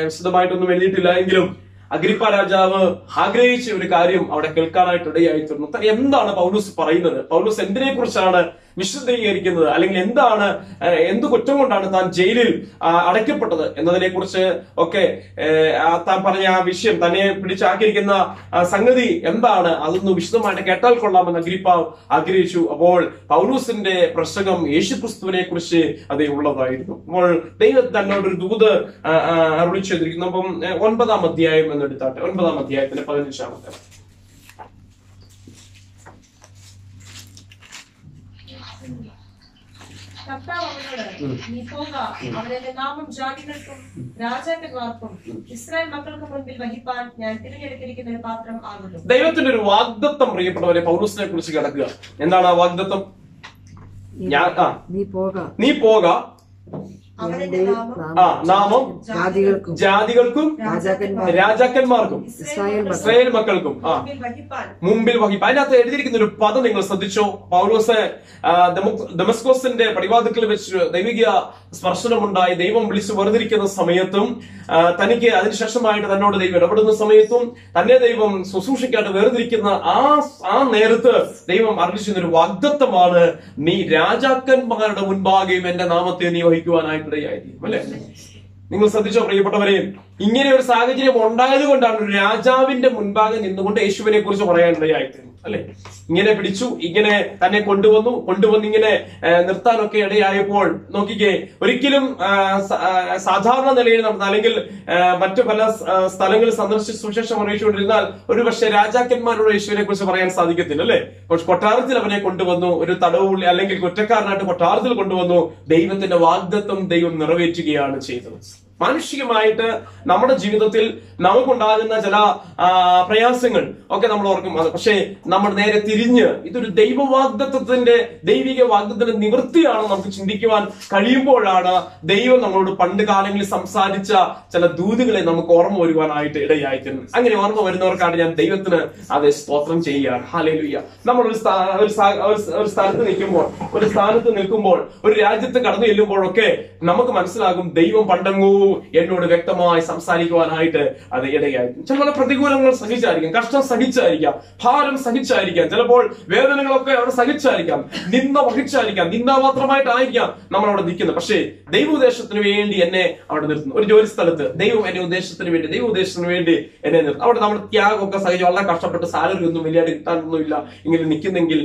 വിശദമായിട്ടൊന്നും എഴുതിയിട്ടില്ല എങ്കിലും അഗ്രിപ്പ രാജാവ് ആഗ്രഹിച്ച ഒരു കാര്യം അവിടെ കേൾക്കാനായിട്ട് ഇടയായിത്തീർന്നു. എന്താണ് പൗലോസ് പറയുന്നത്? പൗലോസ് എന്തിനെ കുറിച്ചാണ് വിശദീകരിക്കുന്നത്? അല്ലെങ്കിൽ എന്ത് കുറ്റം കൊണ്ടാണ് താൻ ജയിലിൽ അടയ്ക്കപ്പെട്ടത് എന്നതിനെ കുറിച്ച് ഒക്കെ താൻ പറഞ്ഞ ആ വിഷയം, തന്നെ പിടിച്ചാക്കിയിരിക്കുന്ന സംഗതി എന്താണ്, അതൊന്ന് വിശദമായിട്ട് കേട്ടാൽ കൊള്ളാമെന്ന് അഗ്രിപ്പ ആഗ്രഹിച്ചു. അപ്പോൾ പൗലൂസിന്റെ പ്രസംഗം യേശുക്രിസ്തുവിനെ കുറിച്ച് അതേ ഉള്ളതായിരുന്നു. അപ്പോൾ ദൈവം തന്നോടൊരു ദൂത് അരുളി ചെയ്തിരിക്കുന്നു. അപ്പം 9-ാം അധ്യായം എന്നെടുത്താട്ടെ. 9-ാം അധ്യായത്തിന്റെ 15-ാമത്തെ കർത്താവ് അവനോട്, നീ പോക, അവന്റെ നാമം ജാതികൾക്കും രാജാക്കന്മാർക്കും ഇസ്രായേൽ മക്കൾക്ക് മുൻപിൽ വഹിപ്പാൻ ഞാൻ തിരഞ്ഞെടുത്തിരിക്കുന്ന ഒരു പാത്രം ആകുന്നു. ദൈവത്തിന്റെ ഒരു വാഗ്ദത്തം പ്രിയപ്പെട്ടവരെ പൗലോസിനെ കുറിച്ച് കിടക്കുക. എന്താണ് ആ വാഗ്ദത്തം? നീ പോക, നാമം ജാതികൾക്കും രാജാക്കന്മാർക്കും ഇസ്രായേൽ മക്കൾക്കും മുമ്പിൽ വഹിപ്പാൻ. അതിനകത്ത് എഴുതിയിരിക്കുന്ന ഒരു പദം നിങ്ങൾ ശ്രദ്ധിച്ചോ? പൗലോസ് ദമസ്കോസിന്റെ പടിവാതിക്കൽ വെച്ച് ദൈവിക സ്പർശനമുണ്ടായി ദൈവം വിളിച്ചു വേർതിരിക്കുന്ന സമയത്തും തനിക്ക് അതിനുശേഷമായിട്ട് തന്നോട് ദൈവം ഇടപെടുന്ന സമയത്തും തന്നെ ദൈവം ശുശ്രൂഷയ്ക്കായിട്ട് വേർതിരിക്കുന്ന ആ നേരത്ത് ദൈവം അറിയിച്ചിരുന്ന ഒരു വാഗ്ദത്തമാണ്, നീ രാജാക്കന്മാരുടെ മുൻപാകെയും എന്റെ നാമത്തെ നീ വഹിക്കുവാനായിട്ട് ഇടയായിരിക്കും. അല്ലെ? നിങ്ങൾ ശ്രദ്ധിച്ചോ പ്രിയപ്പെട്ടവരെ? ഇങ്ങനെ ഒരു സാഹചര്യം ഉണ്ടായത് കൊണ്ടാണ് ഒരു രാജാവിന്റെ മുൻപാകെ നിന്നുകൊണ്ട് യേശുവിനെ കുറിച്ച് പറയാനിടയായിട്ട്, അല്ലെ? ഇങ്ങനെ പിടിച്ചു, ഇങ്ങനെ തന്നെ കൊണ്ടുവന്ന് ഇങ്ങനെ നിർത്താനൊക്കെ ഇടയായപ്പോൾ നോക്കിക്കേ, ഒരിക്കലും സാധാരണ നിലയിൽ നടന്ന അല്ലെങ്കിൽ മറ്റു പല സ്ഥലങ്ങളിൽ സന്ദർശിച്ച് സുവിശേഷം അറിയിച്ചുകൊണ്ടിരുന്നാൽ ഒരു പക്ഷേ രാജാക്കന്മാരോട് യേശുവിനെ കുറിച്ച് പറയാൻ സാധിക്കത്തില്ല, അല്ലെ? പക്ഷെ കൊട്ടാരത്തിൽ അവനെ കൊണ്ടുവന്നു, ഒരു തടവുള്ളി അല്ലെങ്കിൽ കുറ്റക്കാരനായിട്ട് കൊട്ടാരത്തിൽ കൊണ്ടുവന്നു. ദൈവത്തിന്റെ വാഗ്ദത്തം ദൈവം നിറവേറ്റുകയാണ് ചെയ്തത്. മാനുഷികമായിട്ട് നമ്മുടെ ജീവിതത്തിൽ നമുക്കുണ്ടാകുന്ന ചില പ്രയാസങ്ങൾ ഒക്കെ നമ്മൾ ഓർക്കും. പക്ഷേ നമ്മൾ നേരെ തിരിഞ്ഞ് ഇതൊരു ദൈവിക വാഗ്ദത്തത്തിന്റെ നിവൃത്തിയാണ് നമുക്ക് ചിന്തിക്കുവാൻ കഴിയുമ്പോഴാണ് ദൈവം നമ്മളോട് പണ്ട് കാലങ്ങളിൽ സംസാരിച്ച ചില ദൂതുകളെ നമുക്ക് ഓർമ്മ വരുവാനായിട്ട് ഇടയായിത്തീരുന്നത്. അങ്ങനെ ഓർമ്മ വരുന്നവർക്കാണ് ഞാൻ ദൈവത്തിന് അതേ സ്തോത്രം ചെയ്യുകയാണ്. ഹല്ലേലൂയ. നമ്മൾ ഒരു സ്ഥാനത്ത് നിൽക്കുമ്പോൾ, ഒരു രാജ്യത്ത് കടന്നു ചെല്ലുമ്പോഴൊക്കെ നമുക്ക് മനസ്സിലാകും ദൈവം പണ്ടെങ്ങോ എന്നോട് വ്യക്തമായി സംസാരിക്കുവാനായിട്ട് അത് ഇടയായിരിക്കും. ചില പ്രതികൂലങ്ങൾ സഹിച്ചായിരിക്കാം, കഷ്ടം സഹിച്ചായിരിക്കാം, ഭാരം സഹിച്ചായിരിക്കാം, ചിലപ്പോൾ വേദനകളൊക്കെ അവിടെ സഹിച്ചായിരിക്കാം, നിന്ദ വഹിച്ചായിരിക്കാം, നിന്ദാപാത്രമായിട്ടായിരിക്കാം നമ്മൾ അവിടെ നിൽക്കുന്നത്. പക്ഷേ ദൈവോദ്ദേശത്തിന് വേണ്ടി എന്നെ അവിടെ നിർത്തുന്നു. ഒരു ജോലി സ്ഥലത്ത് ദൈവം എന്നെ ദൈവോദ്ദേശത്തിന് വേണ്ടി എന്നെ നിർത്തുന്നു. അവിടെ നമ്മൾ ത്യാഗമൊക്കെ സഹിച്ച് വളരെ കഷ്ടപ്പെട്ട് സാലറി ഒന്നും വലിയായിട്ട് കിട്ടാനൊന്നുമില്ല, ഇങ്ങനെ നിൽക്കുന്നെങ്കിൽ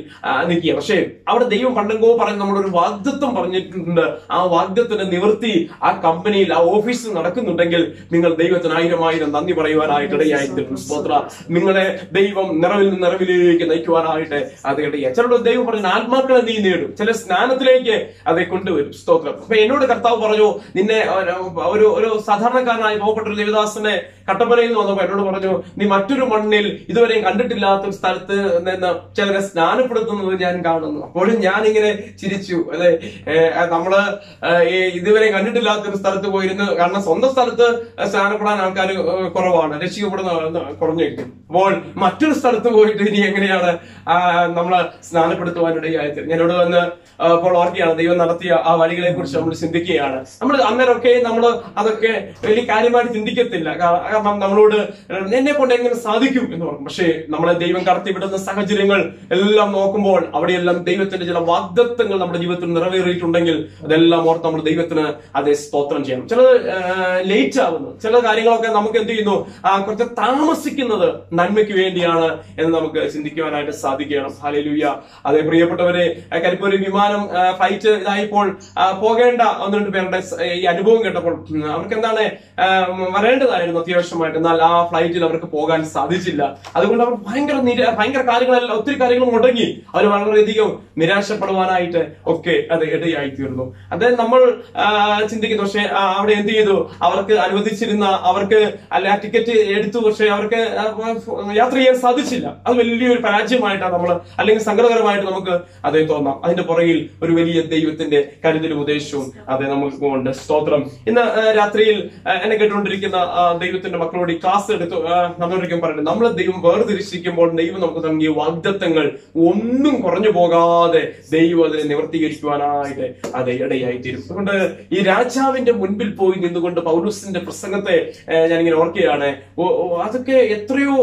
നിൽക്കുക. പക്ഷേ അവിടെ ദൈവം പണ്ടെങ്കോ പറഞ്ഞ് നമ്മളൊരു വാഗ്ദത്വം പറഞ്ഞിട്ടുണ്ട്. ആ വാഗ്ദത്തിന്റെ നിവൃത്തി ആ കമ്പനിയിൽ, ആ ഓഫീസിൽ നടക്കുന്നുണ്ടെങ്കിൽ നിങ്ങൾ ദൈവത്തിന് 1000 നന്ദി പറയുവാനായിട്ട് ഇടയായിത്തീരുന്നു. സ്തോത്ര. നിങ്ങളെ ദൈവം നിറവിൽ നിന്ന് നിറവിലേക്ക് നയിക്കുവാനായിട്ട് അത് ഇടയായി. ചിലരുടെ ദൈവം പറഞ്ഞ ആത്മാക്കളെ നീ നേടും, ചില സ്നാനത്തിലേക്ക് അതെ കൊണ്ടുവരും. സ്തോത്രം. അപ്പൊ എന്നോട് കർത്താവ് പറഞ്ഞു, നിന്നെ ഒരു സാധാരണക്കാരനായി പോകപ്പെട്ട ഒരു ദേവദാസനെ കട്ടപ്പനയിൽ നിന്ന് വന്നപ്പോ എന്നോട് പറഞ്ഞു, നീ മറ്റൊരു മണ്ണിൽ ഇതുവരെയും കണ്ടിട്ടില്ലാത്ത ഒരു സ്ഥലത്ത് നിന്ന് ചിലരെ സ്നാനപ്പെടുത്തുന്നത് ഞാൻ കാണുന്നു. അപ്പോഴും ഞാനിങ്ങനെ ചിരിച്ചു. അല്ലെ, നമ്മള് ഇതുവരെ കണ്ടിട്ടില്ലാത്തൊരു സ്ഥലത്ത് പോയിരുന്നു. കാരണം സ്വന്തം സ്ഥലത്ത് സ്നാനപ്പെടാൻ ആൾക്കാർ കുറവാണ്, രക്ഷിക്കപ്പെടുന്ന കുറഞ്ഞിരിക്കും. അപ്പോൾ മറ്റൊരു സ്ഥലത്ത് പോയിട്ട് ഇനി എങ്ങനെയാണ് നമ്മള് സ്നാനപ്പെടുത്തുവാനിടയായത്? ഞാനോട് വന്ന് അപ്പോൾ ഓർക്കുകയാണ്, ദൈവം നടത്തിയ ആ വഴികളെ കുറിച്ച് നമ്മൾ ചിന്തിക്കുകയാണ്. നമ്മൾ അന്നേരമൊക്കെ നമ്മൾ അതൊക്കെ വലിയ കാര്യമായിട്ട് ചിന്തിക്കത്തില്ല. കാരണം നമ്മളോട് എന്നെ കൊണ്ട് എങ്ങനെ സാധിക്കും എന്ന് പറയും. പക്ഷേ നമ്മളെ ദൈവം കടത്തിവിടുന്ന സാഹചര്യങ്ങൾ എല്ലാം നോക്കുമ്പോൾ അവിടെയെല്ലാം ദൈവത്തിന്റെ ചില വാഗ്ദത്തങ്ങൾ നമ്മുടെ ജീവിതത്തിൽ നിറവേറിയിട്ടുണ്ടെങ്കിൽ അതെല്ലാം ഓർത്ത് നമ്മൾ ദൈവത്തിന് അതേ സ്തോത്രം ചെയ്യണം. ചില ലേറ്റ് ആവുന്നത്, ചില കാര്യങ്ങളൊക്കെ നമുക്ക് എന്ത് ചെയ്യുന്നു, കുറച്ച് താമസിക്കുന്നത് നന്മയ്ക്ക് വേണ്ടിയാണ് എന്ന് നമുക്ക് ചിന്തിക്കുവാനായിട്ട് സാധിക്കണം. ഹല്ലേലൂയ. അതേ പ്രിയപ്പെട്ടവരെ, കരിപ്പൂർ വിമാനം ഫ്ലൈറ്റ് ഇതായപ്പോൾ പോകേണ്ട 1-2 പേരുടെ ഈ അനുഭവം കേട്ടപ്പോൾ അവർക്ക് എന്താണ് വരേണ്ടതായിരുന്നു അത്യാവശ്യമായിട്ട്, എന്നാൽ ആ ഫ്ലൈറ്റിൽ അവർക്ക് പോകാൻ സാധിച്ചില്ല. അതുകൊണ്ട് അവർ ഭയങ്കര കാര്യങ്ങളെല്ലാം, ഒത്തിരി കാര്യങ്ങൾ മുടങ്ങി. അവർ വളരെയധികം നിരാശപ്പെടുവാനായിട്ട് ഒക്കെ അത് ഇടയായിത്തീർന്നു. അത് നമ്മൾ ചിന്തിക്കുന്നു. പക്ഷെ അവിടെ എന്ത് ചെയ്തു, അവർക്ക് അനുവദിച്ചിരുന്ന, അവർക്ക് അല്ല ടിക്കറ്റ് എടുത്തു, പക്ഷെ അവർക്ക് യാത്ര ചെയ്യാൻ സാധിച്ചില്ല. അത് വലിയൊരു പരാജയമായിട്ടാണ് നമ്മൾ, അല്ലെങ്കിൽ സങ്കടകരമായിട്ട് നമുക്ക് അത് തോന്നാം. അതിന്റെ പുറകിൽ ഒരു വലിയ ദൈവത്തിന്റെ കരുതലും ഉപദേശവും അത് നമുക്ക് ഉണ്ട്. സ്തോത്രം. ഇന്ന് രാത്രിയിൽ എന്നെ കേട്ടുകൊണ്ടിരിക്കുന്ന ദൈവത്തിന്റെ മക്കളോട് ഈ ക്ലാസ് എടുത്ത് നമ്മളൊരിക്കലും പറയുന്നത്, നമ്മളെ ദൈവം വേർതിരിച്ചിരിക്കുമ്പോൾ ദൈവം നമുക്ക് നൽകിയ വാഗ്ദത്തങ്ങൾ ഒന്നും കുറഞ്ഞു പോകാതെ ദൈവം അതിനെ നിവർത്തീകരിക്കുവാനായിട്ട് അത് ഇടയായിത്തീരും. അതുകൊണ്ട് ഈ രാജാവിന്റെ മുൻപിൽ പോയി നിന്നുകൊണ്ട് പൗലോസിന്റെ പ്രസംഗത്തെ ഞാനിങ്ങനെ ഓർക്കുകയാണ്. അതൊക്കെ എത്രയോ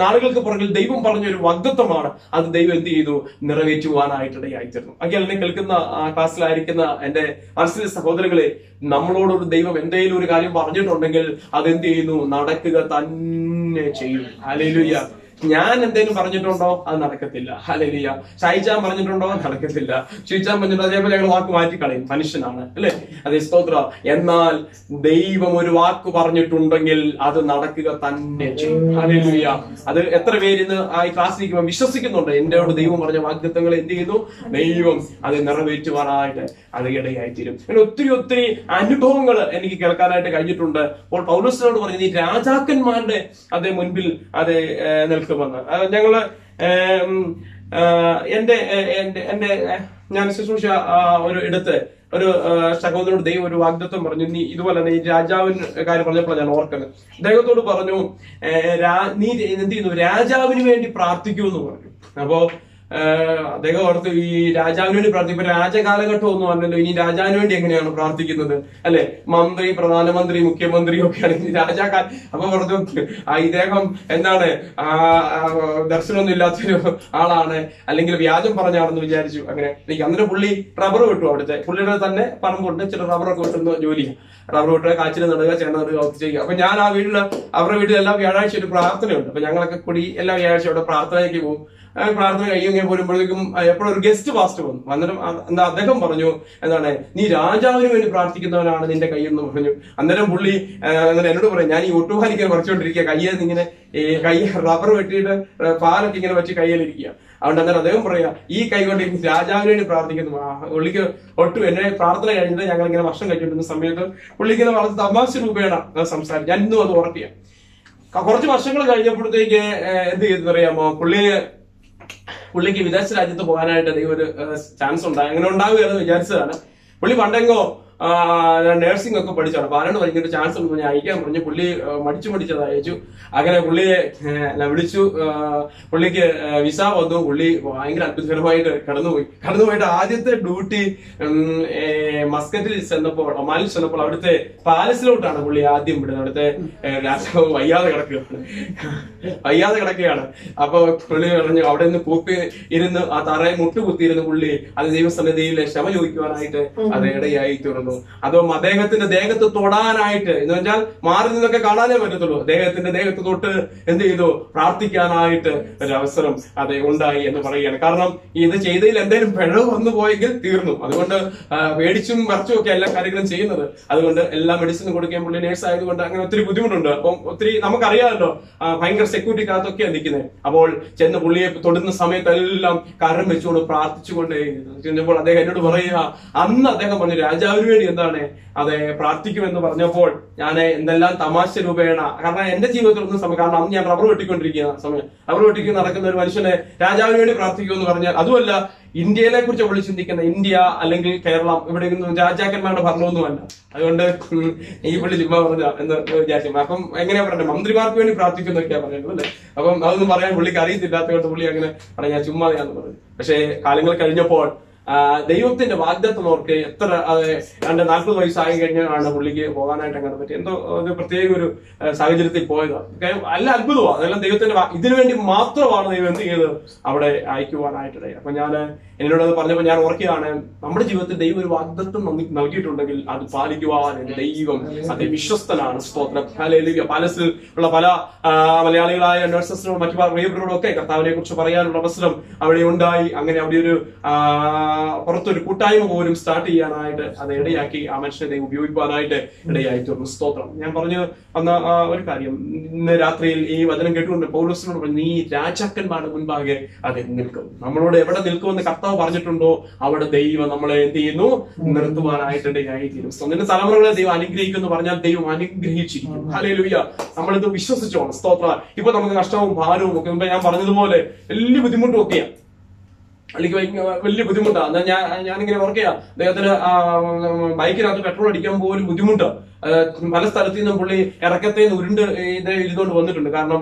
നാളുകൾക്ക് പുറകിൽ ദൈവം പറഞ്ഞൊരു വാഗ്ദത്തമാണ്. അത് ദൈവം എന്ത് ചെയ്തു, നിറവേറ്റുവാനായിട്ട് ഇടയായിത്തീർന്നു. അങ്ങനെ എന്നെ കേൾക്കുന്ന ക്ലാസ്സിലായിരിക്കുന്ന എന്റെ മനസ്സിലെ സഹോദരങ്ങളെ, നമ്മളോടൊരു ദൈവം എന്തെങ്കിലും ഒരു കാര്യം പറഞ്ഞിട്ടുണ്ടെങ്കിൽ അതെന്ത് ചെയ്യുന്നു, നടക്കുക തന്നെ ചെയ്യും. ഹല്ലേലൂയ. ഞാൻ എന്തെങ്കിലും പറഞ്ഞിട്ടുണ്ടോ, അത് നടക്കത്തില്ല. ഹല്ലേലൂയ. ഷൈജാൻ പറഞ്ഞിട്ടുണ്ടോ, നടക്കത്തില്ല. ഷീജാൻ പറഞ്ഞിട്ടുണ്ടോ, അതേപോലെ ഞങ്ങൾ വാക്ക് മാറ്റിക്കളയും, മനുഷ്യനാണ് അല്ലെ. അതേ സ്തോത്രം. എന്നാൽ ദൈവം ഒരു വാക്ക് പറഞ്ഞിട്ടുണ്ടെങ്കിൽ അത് നടക്കുക തന്നെ ചെയ്യും. ഹല്ലേലൂയ. അത് എത്ര പേര് ഇന്ന് ഈ ക്ലാസ്സിലേക്ക് വിശ്വസിക്കുന്നുണ്ട്? എന്റെയോട് ദൈവം പറഞ്ഞ വാഗ്ദത്തങ്ങൾ എന്ത് ചെയ്യുന്നു, ദൈവം അത് നിറവേറ്റുവാനായിട്ട് അത് ഇടയായിത്തീരും. അങ്ങനെ ഒത്തിരി അനുഭവങ്ങൾ എനിക്ക് കേൾക്കാനായിട്ട് കഴിഞ്ഞിട്ടുണ്ട്. അപ്പോൾ പൗലോസിനോട് പറഞ്ഞത്, ഈ രാജാക്കന്മാരുടെ അതേ മുൻപിൽ അത് നിൽക്കുമെന്ന്. ഞങ്ങള് ഞാൻ ശുശ്രൂഷ ഒരു എടുത്ത് ഒരു സഹോദരനോട് ദൈവം ഒരു വാഗ്ദത്വം പറഞ്ഞു. നീ ഇതുപോലെ തന്നെ ഈ രാജാവിന് കാര്യം പറഞ്ഞപ്പോൾ ഞാൻ ഓർക്കുന്നത്, അദ്ദേഹത്തോട് പറഞ്ഞു, നീ എന്ത് ചെയ്യുന്നു, രാജാവിന് വേണ്ടി പ്രാർത്ഥിക്കൂ എന്ന് പറഞ്ഞു. അപ്പോ അദ്ദേഹം ഓർത്ത്, ഈ രാജാവിന് വേണ്ടി പ്രാർത്ഥിക്കും, രാജകാലഘട്ടം ഒന്നും അല്ലല്ലോ, ഇനി രാജാവിന് വേണ്ടി എങ്ങനെയാണ് പ്രാർത്ഥിക്കുന്നത് അല്ലെ? മന്ത്രി, പ്രധാനമന്ത്രി, മുഖ്യമന്ത്രി ഒക്കെയാണ് ഇനി രാജാക്കാർ. അപ്പൊ പറഞ്ഞു, ഇദ്ദേഹം എന്താണ് ദർശനമൊന്നും ഇല്ലാത്തൊരു ആളാണ്, അല്ലെങ്കിൽ വ്യാജം പറഞ്ഞാണെന്ന് വിചാരിച്ചു. അങ്ങനെ അന്നേരം പുള്ളി റബ്ബർ വിട്ടു. അവിടുത്തെ പുള്ളിയുടെ തന്നെ പറമ്പുണ്ട്, ചില റബ്ബറൊക്കെ വിട്ടുന്ന ജോലിയാണ്. റബ്ബർ വിട്ട് കാച്ചിൽ നടുക, ചേന നടുക ഒക്കെ ചെയ്യുക. അപ്പൊ ഞാൻ ആ വീട്ടില്, അവരുടെ വീട്ടിൽ എല്ലാ വ്യാഴാഴ്ച ഒരു പ്രാർത്ഥനയുണ്ട്. അപ്പൊ ഞങ്ങളൊക്കെ കൂടി എല്ലാ വ്യാഴാഴ്ച അവിടെ പ്രാർത്ഥനയ്ക്ക് പോകും. പ്രാർത്ഥന കഴിയുകയും പോരുമ്പോഴേക്കും എപ്പോഴും ഒരു ഗസ്റ്റ് പാസ്റ്റ് വന്നു. അന്നേരം എന്താ അദ്ദേഹം പറഞ്ഞു, എന്താണ്, നീ രാജാവിന് വേണ്ടി പ്രാർത്ഥിക്കുന്നവനാണ് നിന്റെ കയ്യെന്ന് പറഞ്ഞു. അന്നേരം പുള്ളി അങ്ങനെ എന്നോട് പറയും, ഞാൻ ഈ ഒട്ടുപാലിക്കാൻ പറിച്ചുകൊണ്ടിരിക്കുക, കയ്യിൽ ഇങ്ങനെ കൈ റബ്ബർ വെട്ടിയിട്ട് പാലൊക്കെ ഇങ്ങനെ വെച്ച് കയ്യിലിരിക്കുക. അതുകൊണ്ട് അന്നേരം അദ്ദേഹം പറയാ, ഈ കൈ കൊണ്ട് രാജാവിന് വേണ്ടി പ്രാർത്ഥിക്കുന്നു. പുള്ളിക്ക് ഒട്ടും എന്നെ പ്രാർത്ഥന കഴിഞ്ഞിട്ട് ഞങ്ങൾ ഇങ്ങനെ വർഷം കഴിച്ചുകൊണ്ടിരുന്ന സമയത്ത് പുള്ളിക്ക് വളരെ തമാശ രൂപേണ സംസാരിച്ചു. ഞാൻ ഇന്നും അത് ഓർക്കുക. കുറച്ച് വർഷങ്ങൾ കഴിഞ്ഞപ്പോഴത്തേക്ക് എന്ത് ചെയ്തെന്ന് അറിയാമോ, പുള്ളിക്ക് വിദേശ രാജ്യത്ത് പോകാനായിട്ട് ഒരു ചാൻസ് ഉണ്ടായി. അങ്ങനെ ഉണ്ടാവുകയെന്ന് വിചാരിച്ചതാണ്. പുള്ളി പണ്ടെങ്കോ നഴ്സിംഗ് ഒക്കെ പഠിച്ചാണ്. അപ്പൊ ആരാണ് ഭയങ്കര ചാൻസ് ഉണ്ടെന്ന് ഞാൻ അയക്കാൻ പറഞ്ഞു. പുള്ളി മടിച്ചത് അയച്ചു. അങ്ങനെ പുള്ളിയെ വിളിച്ചു. പുള്ളിക്ക് വിസ വന്നു. പുള്ളി ഭയങ്കര അത്ഭുതകരമായിട്ട് കടന്നുപോയിട്ട് ആദ്യത്തെ ഡ്യൂട്ടി മസ്കറ്റിൽ ചെന്നപ്പോൾ, ഒമാനിൽ ചെന്നപ്പോൾ അവിടുത്തെ പാലസിലോട്ടാണ് പുള്ളി ആദ്യം വിടുന്നത്. അവിടുത്തെ രാജാവ് വയ്യാതെ കിടക്കുകയാണ്. അപ്പൊ പുള്ളി പറഞ്ഞു, അവിടെ നിന്ന് കൂപ്പി ഇരുന്ന് ആ തറയെ മുട്ടുകുത്തിയിരുന്ന് പുള്ളി അത് ദൈവസന്നിധിയിൽ ക്ഷമ ചോദിക്കുവാനായിട്ട് അത് ഇടയായി തീർന്നു. അതും അദ്ദേഹത്തിന്റെ ദേഹത്ത് തൊടാനായിട്ട്, എന്ന് വെച്ചാൽ മാറി നിന്നൊക്കെ കാണാനേ പറ്റത്തുള്ളൂ, അദ്ദേഹത്തിന്റെ ദേഹത്ത് തൊട്ട് എന്ത് ചെയ്തു, പ്രാർത്ഥിക്കാനായിട്ട് ഒരു അവസരം അത് ഉണ്ടായി എന്ന് പറയുകയാണ്. കാരണം ഇത് ചെയ്തതിൽ എന്തെങ്കിലും പിഴവ് വന്നു പോയെങ്കിൽ തീർന്നു. അതുകൊണ്ട് മേടിച്ചും വരച്ചും ഒക്കെ എല്ലാ കാര്യങ്ങളും ചെയ്യുന്നത്. അതുകൊണ്ട് എല്ലാ മെഡിസിനും കൊടുക്കാൻ പുള്ളി നേഴ്സ് ആയതുകൊണ്ട് അങ്ങനെ ഒത്തിരി ബുദ്ധിമുട്ടുണ്ട്. അപ്പം ഒത്തിരി നമുക്കറിയാമല്ലോ, ഭയങ്കര സെക്യൂരിറ്റിക്കകത്തൊക്കെയാണ് നിൽക്കുന്നത്. അപ്പോൾ ചെന്ന് പുള്ളിയെ തൊടുന്ന സമയത്തെല്ലാം കരം വെച്ചുകൊണ്ട് പ്രാർത്ഥിച്ചുകൊണ്ടേ ചെന്നപ്പോൾ അദ്ദേഹം എന്നോട് പറയുക, അന്ന് അദ്ദേഹം പറഞ്ഞു, രാജാവിന് വേണ്ടി എന്താണ് അതെ പ്രാർത്ഥിക്കുമെന്ന് പറഞ്ഞപ്പോൾ ഞാൻ എന്തെല്ലാം തമാശ രൂപേണ, കാരണം എന്റെ ജീവിതത്തിൽ ഒന്നും സമയം, കാരണം അന്ന് ഞാൻ റബ്ബർ വെട്ടിക്കൊണ്ടിരിക്കുന്ന സമയം, റബ്ബർ വെട്ടിക്ക് നടക്കുന്ന ഒരു മനുഷ്യനെ രാജാവിന് വേണ്ടി പ്രാർത്ഥിക്കുമെന്ന് പറഞ്ഞാൽ, അതുമല്ല ഇന്ത്യയിലെ കുറിച്ച് പുള്ളി ചിന്തിക്കുന്ന, ഇന്ത്യ അല്ലെങ്കിൽ കേരളം ഇവിടെ രാജാക്കന്മാരുടെ ഭരണമൊന്നുമല്ല. അതുകൊണ്ട് ഈ പുള്ളി ചുമ്മാ പറഞ്ഞ എന്ന് വിചാരിച്ചു. അപ്പം എങ്ങനെയാ പറഞ്ഞത്, മന്ത്രിമാർക്ക് വേണ്ടി പ്രാർത്ഥിക്കുന്നൊക്കെയാ പറയുന്നത് അല്ലെ. അപ്പം അതൊന്നും പറയാൻ പുള്ളിക്ക് അറിയത്തില്ലാത്തതുകൊണ്ട് പുള്ളി അങ്ങനെ പറയാൻ ചുമ്മാതെയാന്ന് പറഞ്ഞു. പക്ഷേ കാലങ്ങൾ കഴിഞ്ഞപ്പോൾ ദൈവത്തിന്റെ വാഗ്ദത്തം ഓർക്ക് എത്ര 40 വയസ്സായി കഴിഞ്ഞാണ് പുള്ളിക്ക് പോകാനായിട്ട് അങ്ങനെ പറ്റി. എന്തോ ഒരു പ്രത്യേക ഒരു സാഹചര്യത്തിൽ പോയതാണ്. നല്ല അത്ഭുതമാണ്. അതെല്ലാം ദൈവത്തിന്റെ ഇതിനു വേണ്ടി മാത്രമാണ് ദൈവം എന്ത് ചെയ്ത് അവിടെ അയക്കുവാനായിട്ടിട. അപ്പൊ ഞാൻ എന്നോട് അത് പറഞ്ഞപ്പോൾ ഞാൻ ഓർക്കുകയാണ്, നമ്മുടെ ജീവിതത്തിൽ ദൈവം ഒരു വാഗ്ദത്തം നൽകിയിട്ടുണ്ടെങ്കിൽ അത് പാലിക്കുവാൻ എന്റെ ദൈവം അതിവിശ്വസ്തനാണ്. സ്തോത്രം. ഹല്ലേലൂയ. പാലസിൽ ഉള്ള പല മലയാളികളായ നഴ്സസിനോടും മറ്റു പ്രിയപ്പെട്ടവരോടും ഒക്കെ കർത്താവിനെ കുറിച്ച് പറയാനുള്ള അവസരം അവിടെ ഉണ്ടായി. അങ്ങനെ അവിടെ ഒരു പുറത്തൊരു കൂട്ടായ്മ പോലും സ്റ്റാർട്ട് ചെയ്യാനായിട്ട് അത് ഇടയാക്കി ആ മനുഷ്യനെ ഉപയോഗിക്കുവാനായിട്ട് ഇടയായി തീർന്നു. സ്തോത്രം. ഞാൻ പറഞ്ഞു വന്ന ഒരു കാര്യം, ഇന്ന് രാത്രിയിൽ ഈ വചനം കേട്ടുകൊണ്ട് പൗലോസിനോട് പറഞ്ഞു, നീ രാജാക്കന്മാരുടെ മുൻപാകെ അത് നിൽക്കും. നമ്മളോട് എവിടെ നിൽക്കുമെന്ന് കർത്താവ് പറഞ്ഞിട്ടുണ്ടോ അവിടെ ദൈവം നമ്മളെ എന്ത് ചെയ്യുന്നു, നിർത്തുവാനായിട്ട് ഇടയായി തീരും. നിന്റെ തലമുറകളെ ദൈവം അനുഗ്രഹിക്കുമെന്ന് പറഞ്ഞാൽ ദൈവം അനുഗ്രഹിച്ചിരിക്കും. ഹല്ലേലൂയ. നമ്മളിത് വിശ്വസിച്ചോണം. സ്തോത്ര. ഇപ്പൊ നമുക്ക് നഷ്ടവും ഭാരവും ഒക്കെ മുമ്പ് ഞാൻ പറഞ്ഞതുപോലെ വലിയ ബുദ്ധിമുട്ടും ഒക്കെയാണ്, അല്ലെങ്കിൽ വലിയ ബുദ്ധിമുട്ടാണ്. ഞാനിങ്ങനെ ഓർക്കുക, അദ്ദേഹത്തിന് ബൈക്കിനകത്ത് പെട്രോൾ അടിക്കാൻ പോലും ബുദ്ധിമുട്ട്. പല സ്ഥലത്തു നിന്നും പുള്ളി ഇറക്കത്തേന്ന് ഉരുണ്ട് ഇരുന്നുകൊണ്ട് വന്നിട്ടുണ്ട്. കാരണം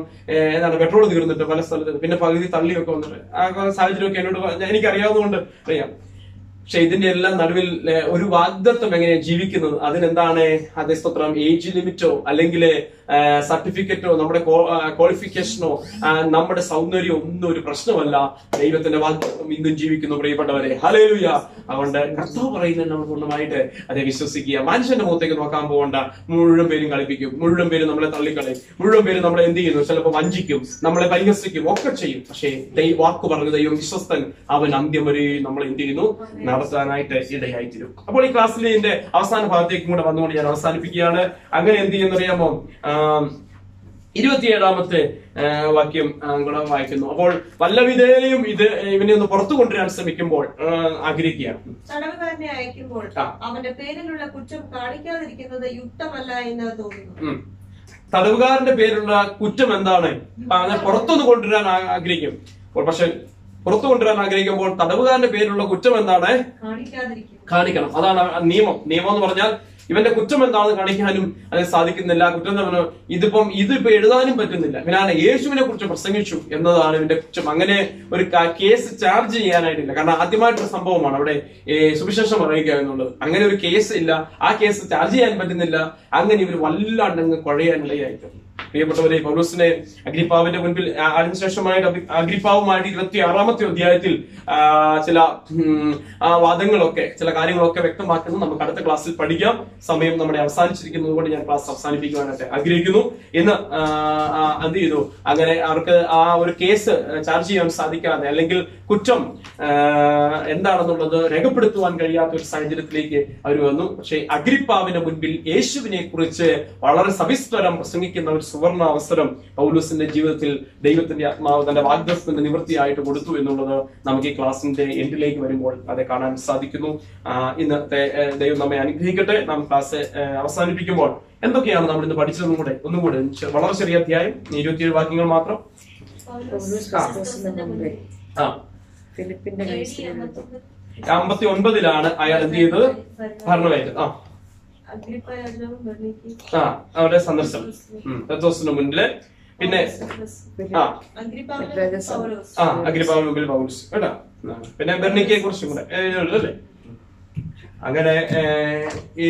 എന്താണ്, പെട്രോൾ തീർന്നിട്ട് പല സ്ഥലത്ത്, പിന്നെ പകുതി തള്ളിയൊക്കെ വന്നിട്ട് ആ സാഹചര്യമൊക്കെ എന്നോട് എനിക്കറിയാവുന്നതുകൊണ്ട് അറിയാം. പക്ഷെ ഇതിന്റെ എല്ലാം നടുവിൽ ഒരു വാഗ്ദത്തം എങ്ങനെ ജീവിക്കുന്നത്, അതിനെന്താണ് അതേ സ്തോത്രം, ഏജ് ലിമിറ്റോ അല്ലെങ്കിൽ സർട്ടിഫിക്കറ്റോ നമ്മുടെ ക്വാളിഫിക്കേഷനോ നമ്മുടെ സൗന്ദര്യമോ ഒന്നും ഒരു പ്രശ്നമല്ല. ദൈവത്തിന്റെ വാഗ്ദത്തം ഇന്നും ജീവിക്കുന്നു പ്രിയപ്പെട്ടവരെ. ഹല്ലേലൂയ. അതുകൊണ്ട് കർത്താവ് പറയുന്നത് നമ്മൾ പൂർണ്ണമായിട്ട് അതേ വിശ്വസിക്കുക. മനുഷ്യന്റെ മുഖത്തേക്ക് നോക്കാൻ പോകണ്ട. മുഴുവൻ പേരും കളിപ്പിക്കും, മുഴുവൻ പേരും നമ്മളെ തള്ളിക്കളയും, മുഴുവൻ പേരും നമ്മളെ എന്ത് ചെയ്യുന്നു, ചിലപ്പോൾ വഞ്ചിക്കും, നമ്മളെ പരിഹസിക്കും, ഒക്കെ ചെയ്യും. പക്ഷേ വാക്ക് പറഞ്ഞ ദൈവം വിശ്വസ്തൻ, അവൻ അന്ത്യം വരെ നമ്മൾ എന്ത് ചെയ്യുന്നു, നടത്താനായിട്ട് ഇടയായിത്തീരും. അപ്പോൾ ഈ ക്ലാസ്സിൽ ഇതിന്റെ അവസാന ഭാഗത്തേക്കും കൂടെ വന്നുകൊണ്ട് ഞാൻ അവസാനിപ്പിക്കുകയാണ്. അങ്ങനെ എന്ത് ചെയ്യുന്നറിയാമോ, 27ാമത്തെ വാക്യം കൂടെ വായിക്കുന്നു. അപ്പോൾ വല്ലവിധേയും ഇവനെ ഒന്ന് പുറത്തു കൊണ്ടുവരാൻ ശ്രമിക്കുമ്പോൾ ആഗ്രഹിക്കുകയാണ്. തടവുകാരനെ അയക്കുമ്പോൾ അവന്റെ പേരിലുള്ള കുറ്റം കാണിക്കാതിരിക്കുന്നത് യുക്തമല്ല എന്ന് തോന്നുന്നു. തടവുകാരന്റെ പേരിലുള്ള കുറ്റം എന്താണ്, പുറത്തൊന്ന് കൊണ്ടുവരാൻ ആഗ്രഹിക്കും. പക്ഷെ പുറത്തു കൊണ്ടുവരാൻ ആഗ്രഹിക്കുമ്പോൾ തടവുകാരന്റെ പേരിലുള്ള കുറ്റം എന്താണ്, കാണിക്കണം. അതാണ് നിയമം. നിയമം എന്ന് പറഞ്ഞാൽ ഇവന്റെ കുറ്റം എന്താണെന്ന് കാണിക്കാനും അതിന് സാധിക്കുന്നില്ല. കുറ്റം ഇതിപ്പോ എഴുതാനും പറ്റുന്നില്ല. ഇവനാണ് യേശുവിനെ കുറിച്ച് പ്രസംഗിച്ചു എന്നതാണ് ഇവന്റെ കുറ്റം. അങ്ങനെ ഒരു കേസ് ചാർജ് ചെയ്യാനായിട്ടില്ല. കാരണം ആദ്യമായിട്ടൊരു സംഭവമാണ് അവിടെ സുവിശേഷം അറിയിക്കുക എന്നുള്ളത്. അങ്ങനെ ഒരു കേസ് ഇല്ല, ആ കേസ് ചാർജ് ചെയ്യാൻ പറ്റുന്നില്ല. അങ്ങനെ ഇവർ വല്ലാണ്ടങ്ങ് കുഴയാനിടയായിട്ട് പ്രിയപ്പെട്ടവരെ, പൗലോസിനെ അഗ്രിപ്പാവിന്റെ മുൻപിൽ അതിനുശേഷമായിട്ട് അഗ്രിപ്പാവുമായിട്ട് 26ാമത്തെ അധ്യായത്തിൽ ചില വാദങ്ങളൊക്കെ, ചില കാര്യങ്ങളൊക്കെ വ്യക്തമാക്കുന്നത് നമുക്ക് അടുത്ത ക്ലാസ്സിൽ പഠിക്കാം. സമയം നമ്മുടെ അവസാനിച്ചിരിക്കുന്നത് കൊണ്ട് ഞാൻ ക്ലാസ് അവസാനിപ്പിക്കുവാനായിട്ട് ആഗ്രഹിക്കുന്നു. ഇന്ന് എന്ത് ചെയ്തു, അങ്ങനെ അവർക്ക് ആ ഒരു കേസ് ചാർജ് ചെയ്യാൻ സാധിക്കാതെ, അല്ലെങ്കിൽ കുറ്റം എന്താണെന്നുള്ളത് രേഖപ്പെടുത്തുവാൻ കഴിയാത്ത ഒരു സാഹചര്യത്തിലേക്ക് അവർ വന്നു. പക്ഷേ അഗ്രിപ്പാവിന്റെ മുൻപിൽ യേശുവിനെ കുറിച്ച് വളരെ സവിസ്തരം പ്രസംഗിക്കുന്ന ഒരു സുവർണ അവസരം പൗലോസിന്റെ ജീവിതത്തിൽ ദൈവത്തിന്റെ ആത്മാവ് തന്റെ വാഗ്ദത്തത്തിന്റെ നിവൃത്തിയായിട്ട് കൊടുത്തു എന്നുള്ളത് നമുക്ക് ഈ ക്ലാസിന്റെ എൻഡിലേക്ക് വരുമ്പോൾ അത് കാണാൻ സാധിക്കുന്നു. ഇന്നത്തെ ദൈവം നമ്മെ അനുഗ്രഹിക്കട്ടെ. നാം ക്ലാസ് അവസാനിപ്പിക്കുമ്പോൾ എന്തൊക്കെയാണ് നമ്മൾ ഇന്ന് പഠിച്ചതെന്നും കൂടെ ഒന്നുകൂടെ വളരെ ചെറിയ അധ്യായം, 27 വാക്യങ്ങൾ മാത്രം. ഫിലിപ്പിന്റെ 59ലാണ് അയാൾ എന്ത് ചെയ്തത്, ഭരണമായിട്ട് അവരുടെ സന്ദർശനം ഫെസ്തോസിന് മുന്നില്. പിന്നെ അഗ്രിപ്പാവിന് മുമ്പിൽ പൗലോസ് കേട്ടോ. പിന്നെ ബെർണീക്കയെ കുറിച്ചും കൂടെ അല്ലേ. അങ്ങനെ ഈ